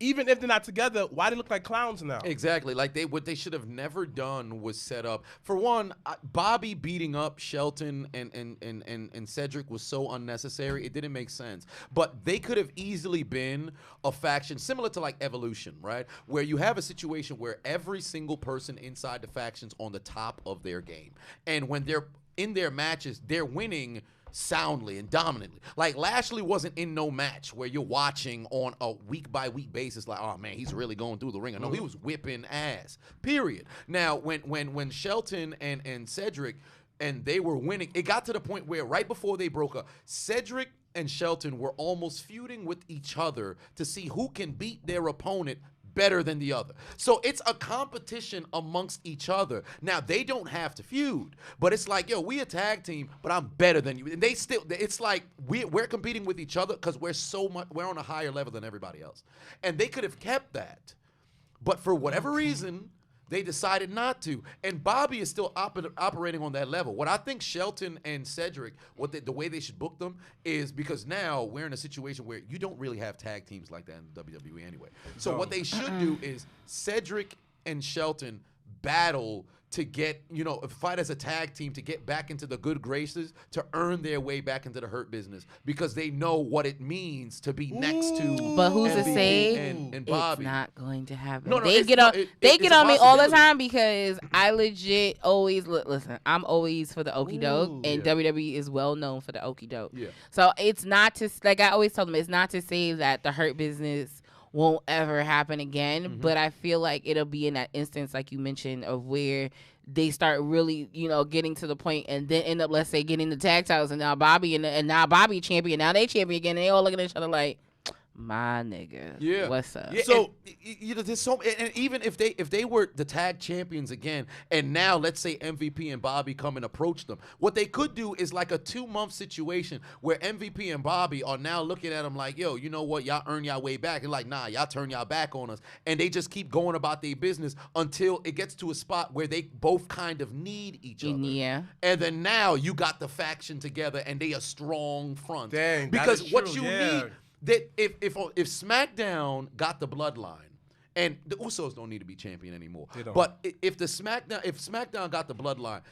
even if they're not together, why they look like clowns now? Exactly. Like what they should have never done was set up. For one, Bobby beating up Shelton and Cedric was so unnecessary. It didn't make sense. But they could have easily been a faction similar to like Evolution, right? Where you have a situation where every single person inside the faction's on the top of their game. And when they're in their matches, they're winning soundly and dominantly. Like Lashley wasn't in no match where you're watching on a week by week basis like, oh man, he's really going through the ringer. No, he was whipping ass. Period. Now when Shelton and Cedric and they were winning, it got to the point where right before they broke up, Cedric and Shelton were almost feuding with each other to see who can beat their opponent better than the other. So it's a competition amongst each other. Now, they don't have to feud, but it's like, yo, we a tag team, but I'm better than you. And they still, it's like we're competing with each other because we're on a higher level than everybody else. And they could have kept that, but for whatever reason, they decided not to. And Bobby is still operating on that level. What I think Shelton and Cedric, the way they should book them is because now we're in a situation where you don't really have tag teams like that in WWE anyway. So what they should do is Cedric and Shelton battle to get, fight as a tag team to get back into the good graces, to earn their way back into the Hurt Business because they know what it means to be next to But who's to MVP say and Bobby. it's not going to happen? No, they it's get not- on it- they it's get a on me all the possibility. time because I legit always listen. I'm always for the okie doke, and WWE is well known for the okie doke. Yeah. So it's not to like I always tell them, it's not to say that the Hurt Business won't ever happen again, but I feel like it'll be in that instance like you mentioned of where they start really, getting to the point and then end up, let's say, getting the tag titles and now Bobby and now Bobby champion, now they champion again, and they all looking at each other like, my nigga, what's up? Yeah, So there's so, and even if they were the tag champions again, and now let's say MVP and Bobby come and approach them, what they could do is like a 2-month situation where MVP and Bobby are now looking at them like, yo, you know what, y'all earn y'all way back, and like, nah, y'all turn y'all back on us, and they just keep going about their business until it gets to a spot where they both kind of need each other. Yeah. And then now you got the faction together, and they a strong front. Dang, that because is what true, you yeah. need. That if SmackDown got the bloodline, and the Usos don't need to be champion anymore, They don't. but if SmackDown got the bloodline,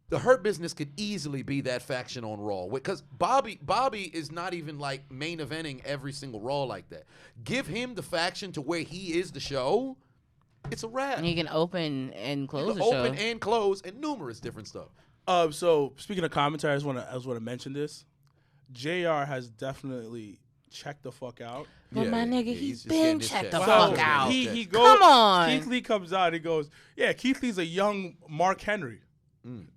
the Hurt Business could easily be that faction on Raw because Bobby is not even like main eventing every single Raw like that. Give him the faction to where he is the show, it's a wrap. And you can open and close the Open show. and close and numerous different stuff. So speaking of commentary, I just want to mention this. JR has definitely checked the fuck out. But my nigga, he's he's just been getting his checked check. the So, fuck out. He goes. Come on. Keith Lee comes out. He goes, yeah. Keith Lee's a young Mark Henry.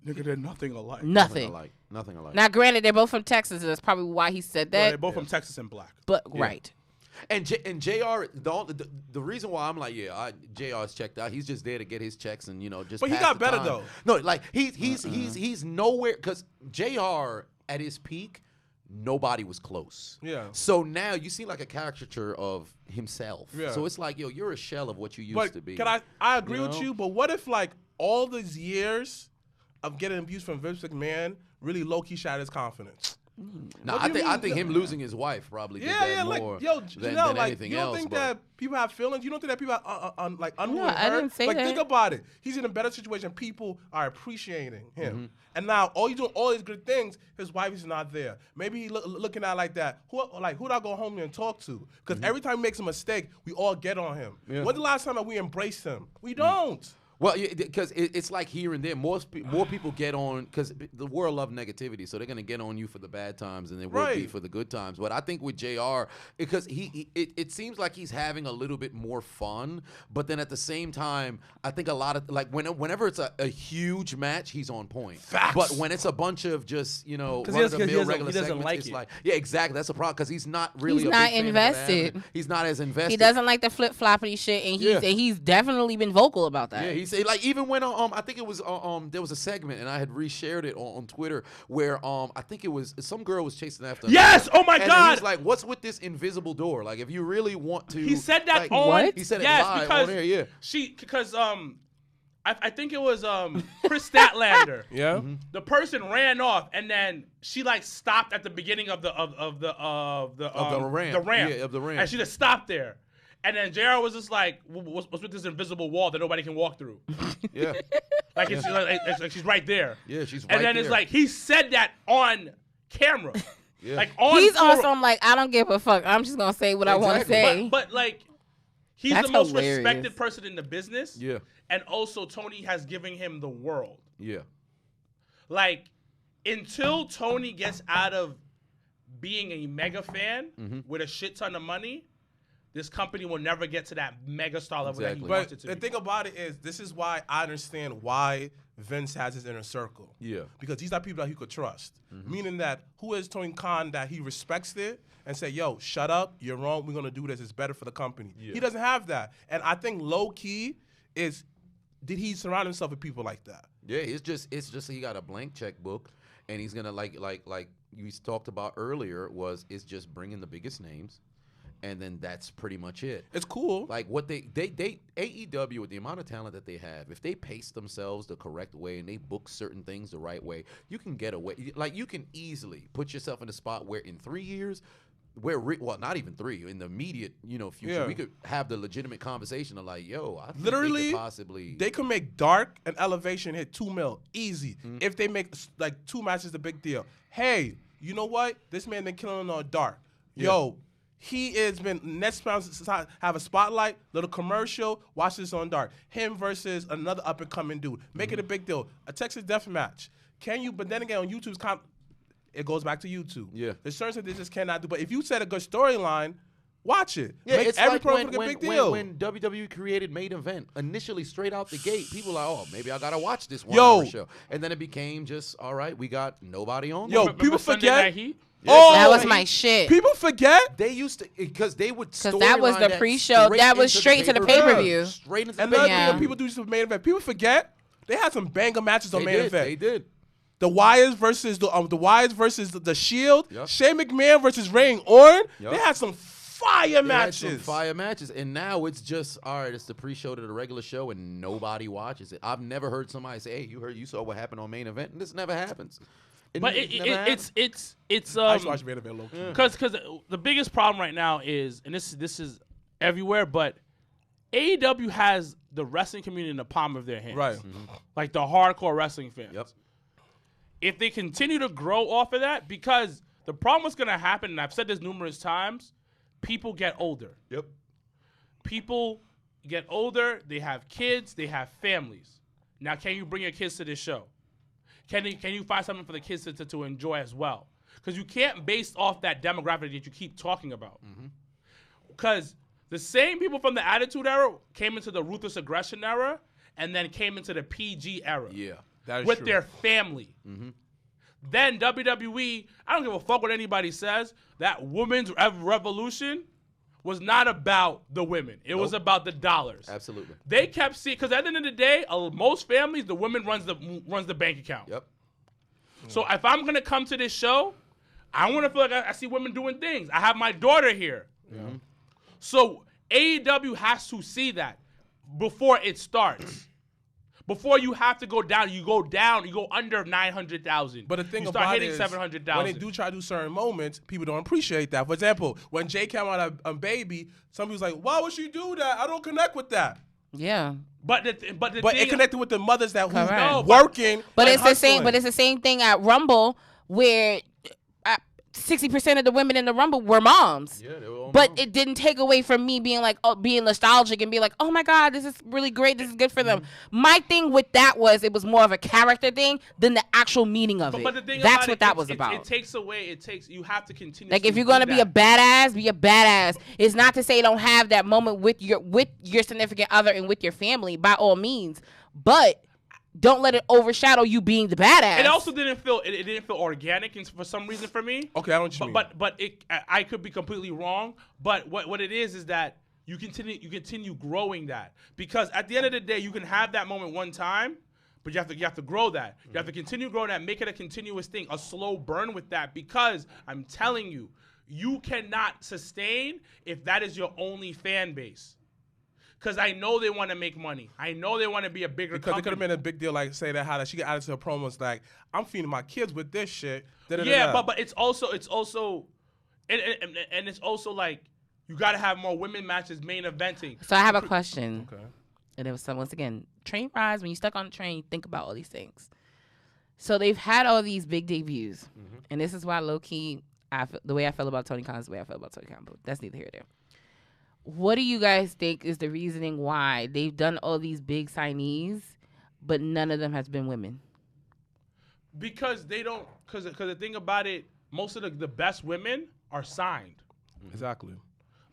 Nigga, they're nothing alike. Nothing. Nothing alike. Now, granted, they're both from Texas, and that's probably why he said Yeah, that. they're both from Texas and black. But right. And JR, the reason why I'm like, JR's checked out. He's just there to get his checks and just. But he pass got the better, time. though. No, like he's nowhere because JR at his peak, nobody was close. Yeah. So now you see like a caricature of himself. Yeah. So it's like, yo, you're a shell of what you used to be. Can I agree with know? you, but what if like all these years of getting abuse from Vince McMahon really low-key shattered his confidence? No, What do you I mean? think him losing his wife probably did that like more yo, than Janelle, like anything you don't else. think but- that people have feelings? You don't think that people are unruly No, I hurt? didn't say like that. think about it. He's in a better situation. People are appreciating him, Mm-hmm. and now all he's doing all these good things. His wife is not there. Maybe he looking at it like that. Who do I go home and talk to? Because every time he makes a mistake, we all get on him. Mm-hmm. Yeah. When's the last time that we embraced him? We don't. Well, because it's like here and there. More people get on because the world love negativity, so they're gonna get on you for the bad times and they will be Right. for the good times. But I think with JR, because it seems like he's having a little bit more fun, but then at the same time, I think a lot of like whenever it's a huge match, he's on point. Facts. But when it's a bunch of just he run-of-the-mill doesn't regular like segments, it's it. like exactly that's a problem because he's not really He's a not big fan of invested. that. He's not as invested. He doesn't like the flip floppity shit, and he's definitely been vocal about that. Yeah, he said like even when I think it was there was a segment and I had reshared it on Twitter where I think it was some girl was chasing after him. Yes! Oh my and God! He's like, what's with this invisible door? Like if you really want to, He said that like, on. What? He said it yes, live because on air. Yeah. because I think it was Chris Statlander. Yeah. The person ran off, and then she like stopped at the beginning of the ramp. The ramp. Yeah, of the ramp. And she just stopped there. And then JR was just like, what's with this invisible wall that nobody can walk through? Yeah. Like, it's like she's right there. Yeah, she's right And then there. it's like, he said that on camera. Yeah. Like, on He's camera. also, I'm like, I don't give a fuck. I'm just gonna say what I want to Exactly. say. But like, he's That's the most hilarious. respected person in the business. Yeah. And also, Tony has given him the world. Yeah. Like, until Tony gets out of being a mega fan with a shit ton of money, this company will never get to that mega star level that he Exactly. wants But it to the be. thing about it is, this is why I understand why Vince has his inner circle. Yeah. Because these are people that he could trust. Meaning that who is Tony Khan that he respects it and say, yo, shut up, you're wrong, we're gonna do this, it's better for the company. Yeah. He doesn't have that. And I think low key is, did he surround himself with people like that? Yeah, it's just he got a blank checkbook, and he's gonna like you talked about earlier, it's just bringing the biggest names, and then that's pretty much it. It's cool. Like what they AEW, with the amount of talent that they have, if they pace themselves the correct way and they book certain things the right way, you can get away. Like, you can easily put yourself in a spot where in 3 years, well, not even 3, in the immediate, future, we could have the legitimate conversation of like, yo, I think Literally, they could possibly. They could make Dark and Elevation hit $2 million easy. If they make like 2 matches, the big deal. Hey, you know what? This man been killing on Dark. Yo, he has been next round have a spotlight, little commercial. Watch this on Dark. Him versus another up and coming dude. Make it a big deal. A Texas death match. Can you? But then again, on YouTube's it goes back to YouTube. Yeah. There's certain things they just cannot do. But if you set a good storyline, watch it. Yeah, Make it's every like program a big deal. when WWE created Main Event, initially straight out the gate, people are like, oh, maybe I gotta watch this Yo. 1 hour show, and then it became just all right. We got nobody on. Yo, there. people Sunday forget. Night Heat? Oh, That was my shit. People forget. They used to, because they would Because that was the pre-show. That was straight to the pay-per-view. Straight into the Another pay-per-view. thing that people do to Main Event. People forget they had some banger matches on They Main did. Event. They did. The Wyatts versus the Shield. Yep. Shane McMahon versus Ray and Orton. Yep. They had some fire They had matches. some fire matches, and now it's just all right. It's the pre-show to the regular show, and nobody watches it. I've never heard somebody say, "Hey, you saw what happened on Main Event," and this never happens. But It never happens. it's I used to watch Main Event low key. because the biggest problem right now is, and this is everywhere, but AEW has the wrestling community in the palm of their hands. Right. Like the hardcore wrestling fans. Yep. If they continue to grow off of that, because the problem that's going to happen, and I've said this numerous times, people get older. Yep. People get older, they have kids, they have families. Now, can you bring your kids to this show? Can you find something for the kids to enjoy as well? Because you can't base off that demographic that you keep talking about. Because the same people from the Attitude Era came into the Ruthless Aggression Era and then came into the PG era. Yeah. That is With true. their family. Then WWE, I don't give a fuck what anybody says, that women's revolution was not about the women. It was about the dollars. Absolutely. They kept seeing, because at the end of the day, most families, the woman runs the bank account. Yep. So if I'm gonna come to this show, I want to feel like I see women doing things. I have my daughter here. So AEW has to see that before it starts. Before you have to go down, you go under 900,000. But the thing you start about hitting it is, 700,000. when they do try to do certain moments, people don't appreciate that. For example, when Jay came out of Baby, some people's like, why would she do that? I don't connect with that. Yeah. But the But thing, it connected with the mothers that who Correct. No, working. But and it's the same. hustling. But it's the same thing at Rumble, where 60% of the women in the Rumble were moms. Yeah, they were all But moms. it didn't take away from me being like, being nostalgic and being like, oh my God, this is really great. This is good for them. My thing with that was, it was more of a character thing than the actual meaning of it. But the thing That's about what it, that was it about. takes away. You have to continue. Like, if you're gonna be a badass, be a badass. It's not to say don't have that moment with your significant other and with your family, by all means. But don't let it overshadow you being the badass. It also didn't feel it didn't feel organic, and for some reason for me. Okay, I know what you mean. But I could be completely wrong. But what it is that you continue growing that, because at the end of the day you can have that moment one time, but you have to grow that. You have to continue growing that, make it a continuous thing, a slow burn with that, because I'm telling you, you cannot sustain if that is your only fan base. Because I know they want to make money. I know they want to be a bigger Because it company. could have been a big deal, like say that how that she got added to her promos, like I'm feeding my kids with this shit. Yeah, but it's also and it's also like You got to have more women matches, main eventing. So I have a question. Okay. And it was once again, train rides. When you stuck on the train, you think about all these things. So they've had all these big debuts, and this is why low key, the way I feel about Tony Khan is the way I feel about Tony Khan. But that's neither here nor there. What do you guys think is the reasoning why they've done all these big signees, but none of them has been women? Because they don't. Because the thing about it, most of the best women are signed. Exactly.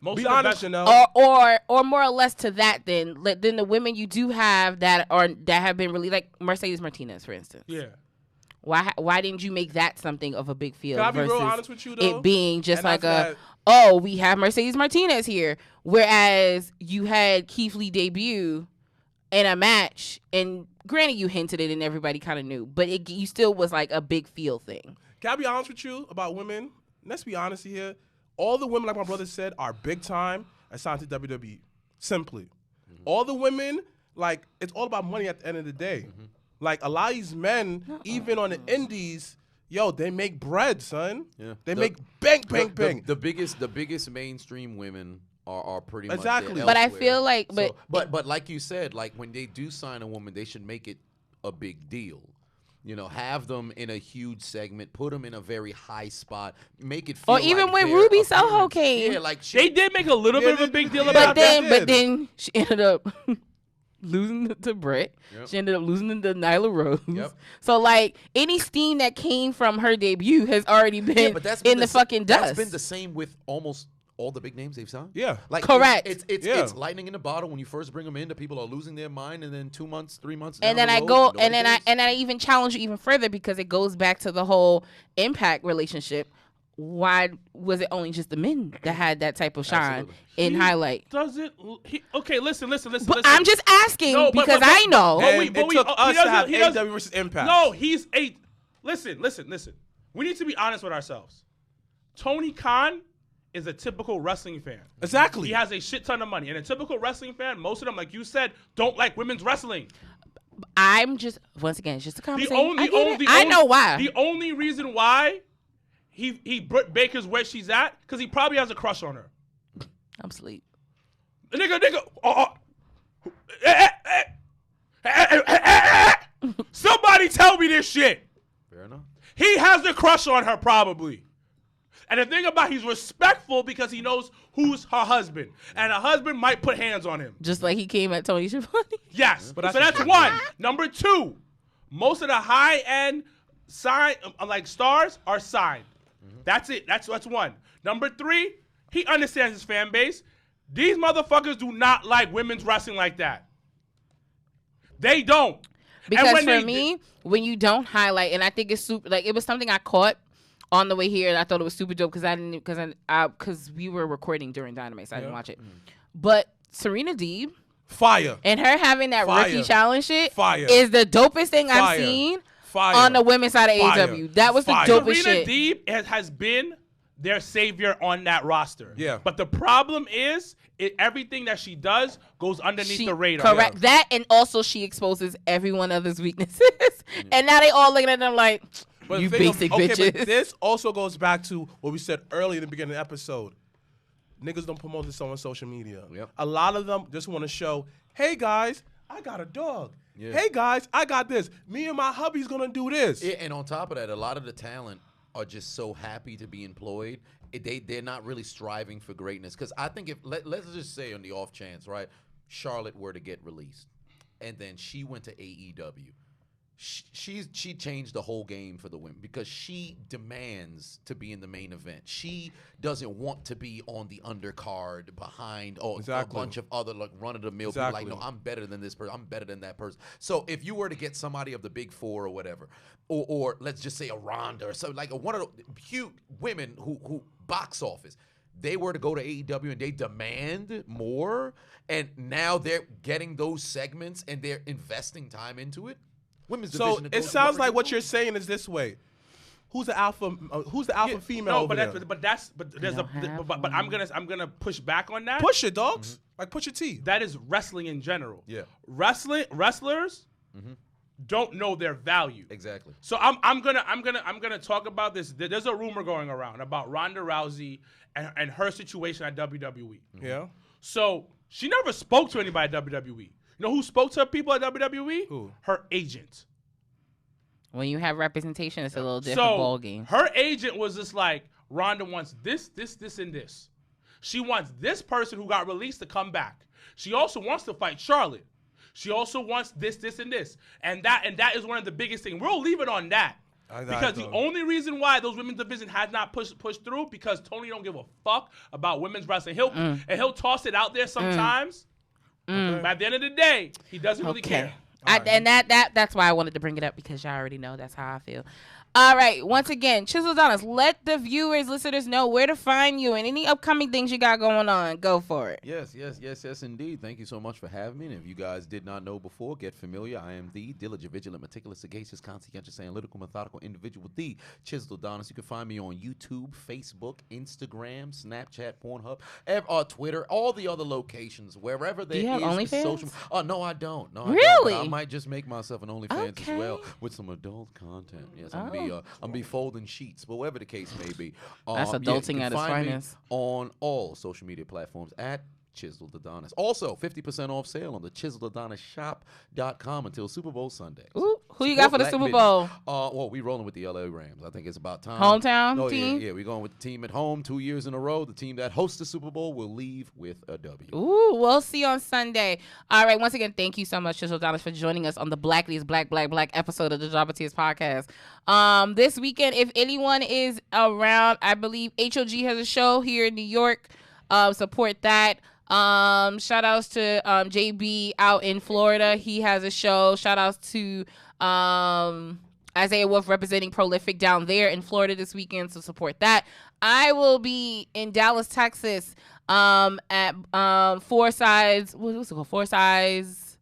Most Be of the honest, best, you know. Or more or less to that, then the women you do have that have been really, like Mercedes Martinez, for instance. Yeah. Why didn't you make that something of a big field? Can I be versus real honest with you, though? it being just And like after we have Mercedes Martinez here, whereas you had Keith Lee debut in a match, and granted you hinted it and everybody kind of knew, but you still was like a big field thing. Can I be honest with you about women? Let's be honest here. All the women, like my brother said, are big time and signed to WWE. Simply. All the women, like, it's all about money at the end of the day. Like, a lot of these men, even on the indies, yo, they make bread, son. Yeah. They make bang, bang, bang. The biggest mainstream women are pretty much Exactly. there But I elsewhere. feel like, So, but like you said, like when they do sign a woman, they should make it a big deal. You know, have them in a huge segment, put them in a very high spot, make it feel or even like when their Ruby Soho appearance. came, Yeah, like They did make a little bit of a big deal yeah, about that. they but did. then she ended up losing to Brett. Yep. She ended up losing to Nyla Rose. Yep. So like any steam that came from her debut has already been Yeah, but that's been in the fucking dust. That's been the same with almost all the big names they've signed. Yeah. Like Correct. It's lightning in the bottle when you first bring them in. The people are losing their mind, and then 2 months, 3 months. And down then the I road, go nobody cares. and I even challenge you even further because it goes back to the whole Impact relationship. Why was it only just the men that had that type of shine Absolutely. in highlight? Okay, listen. But I'm just asking because I know. And but it we- took he us to doesn't- have he doesn't- AEW versus Impact. No, he's a. Listen. We need to be honest with ourselves. Tony Khan is a typical wrestling fan. Exactly. He has a shit ton of money. And a typical wrestling fan, most of them, like you said, don't like women's wrestling. I'm just once again, it's just a conversation. I know why. The only reason why he put Baker's where she's at, because he probably has a crush on her. I'm asleep. Nigga. Somebody tell me this shit. Fair enough. He has a crush on her, probably. And the thing about he's respectful because he knows who's her husband. And her husband might put hands on him. Just like he came at Tony Schiavone. Yes. But So that's one. Number two, most of the high-end stars are signed. That's it. That's one. Number three, he understands his fan base. These motherfuckers do not like women's wrestling like that. They don't. Because when for they me, when you don't highlight, and I think it's super, like it was something I caught on the way here, and I thought it was super dope because we were recording during Dynamite, so I didn't watch it. But Serena Deeb Fire. and her having that Fire. rookie challenge shit Fire. is the dopest thing Fire. I've seen Fire. on the women's side of Fire. AEW. That was the Fire. dopest Serena shit. Deeb has been their savior on that roster. Yeah. But the problem is, everything that she does goes underneath the radar. Correct. That, and also she exposes every one other's weaknesses. And now they all looking at them like, But you the thing basic okay, bitches. But this also goes back to what we said earlier in the beginning of the episode. Niggas don't promote this on social media. Yep. A lot of them just want to show, hey guys, I got a dog. Yeah. Hey guys, I got this. Me and my hubby's gonna do this. Yeah, and on top of that, a lot of the talent are just so happy to be employed. They're not really striving for greatness. Because I think let's just say on the off chance, right, Charlotte were to get released, and then she went to AEW. She changed the whole game for the women because she demands to be in the main event. She doesn't want to be on the undercard behind a bunch of other like run-of-the-mill people. Like, no, I'm better than this person. I'm better than that person. So if you were to get somebody of the big four or whatever, or let's just say a Ronda or something, like one of the cute women who box office, they were to go to AEW and they demand more, and now they're getting those segments and they're investing time into it. Women's So division it sounds like what you're saying is this way. Who's the alpha female No, over there? but I'm gonna push back on that. Push it, dogs. Like push your T. That is wrestling in general. Yeah. Wrestlers don't know their value. Exactly. So I'm gonna talk about this. There's a rumor going around about Ronda Rousey and her situation at WWE. Yeah. So she never spoke to anybody at WWE. You know who spoke to people at WWE? Who? Her agent. When you have representation, it's a little different ball game. Her agent was just like, Ronda wants this, and this. She wants this person who got released to come back. She also wants to fight Charlotte. She also wants this, and this. And that is one of the biggest things. We'll leave it on that. Because the only reason why those women's division has not pushed through because Tony don't give a fuck about women's wrestling. He'll toss it out there sometimes. But at the end of the day, he doesn't really care. And that's why I wanted to bring it up because y'all already know that's how I feel. All right. Once again, Chiseled Adonis, let the viewers, listeners know where to find you and any upcoming things you got going on. Go for it. Yes, indeed. Thank you so much for having me. And if you guys did not know before, get familiar. I am the diligent, vigilant, meticulous, sagacious, conscientious, analytical, methodical individual, the Chiseled Adonis. You can find me on YouTube, Facebook, Instagram, Snapchat, Pornhub, Twitter, all the other locations, wherever there is. Do you have OnlyFans? Social. Oh, no, I don't. No, Really? I don't. I might just make myself an OnlyFans as well with some adult content. Yes, I'm be folding sheets, but whatever the case may be. That's adulting at its finest. On all social media platforms at Chiseled Adonis. Also, 50% off sale on the ChiseledAdonisShop.com until Super Bowl Sunday. Ooh, who you got for the Super Bowl? Well, we rolling with the LA Rams. I think it's about time. Hometown team? Yeah, we're going with the team at home 2 years in a row. The team that hosts the Super Bowl will leave with a W. Ooh, we'll see on Sunday. All right, once again, thank you so much, Chiseled Adonis, for joining us on the Blackliest Black episode of the Jobbertears podcast. This weekend, if anyone is around, I believe HOG has a show here in New York. Support that. Shout outs to JB out in Florida. He has a show. Shout outs to Isaiah Wolf representing Prolific down there in Florida this weekend, so support that. I will be in Dallas, Texas at Four Sides. What's it called? Four Sides,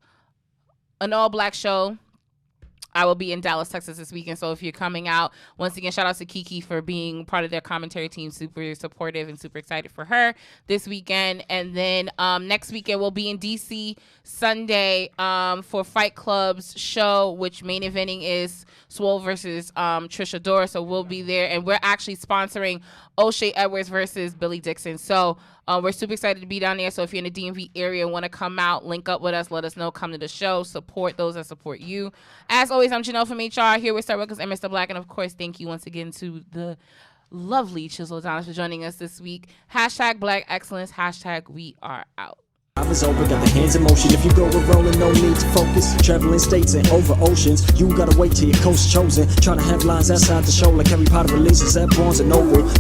an all-black show. I will be in Dallas, Texas this weekend. So if you're coming out, once again, shout out to Kiki for being part of their commentary team. Super supportive and super excited for her this weekend. And then next weekend, we'll be in D.C. Sunday for Fight Club's show, which main eventing is Swole versus Trisha Dora. So we'll be there. And we're actually sponsoring O'Shea Edwards versus Billy Dixon. So we're super excited to be down there. So if you're in the DMV area and want to come out, link up with us, let us know, come to the show, support those that support you. As always, I'm Janelle from HR here with Star Wilkins and Mr. Black. And of course, thank you once again to the lovely Chiseled Adonis for joining us this week. # Black Excellence. # we are out. Is over, got the hands in motion. If you go with rolling, no need to focus. Traveling states and over oceans, you gotta wait till your coast chosen. Trying to have lines outside the show like Harry Potter releases at Barnes & Noble.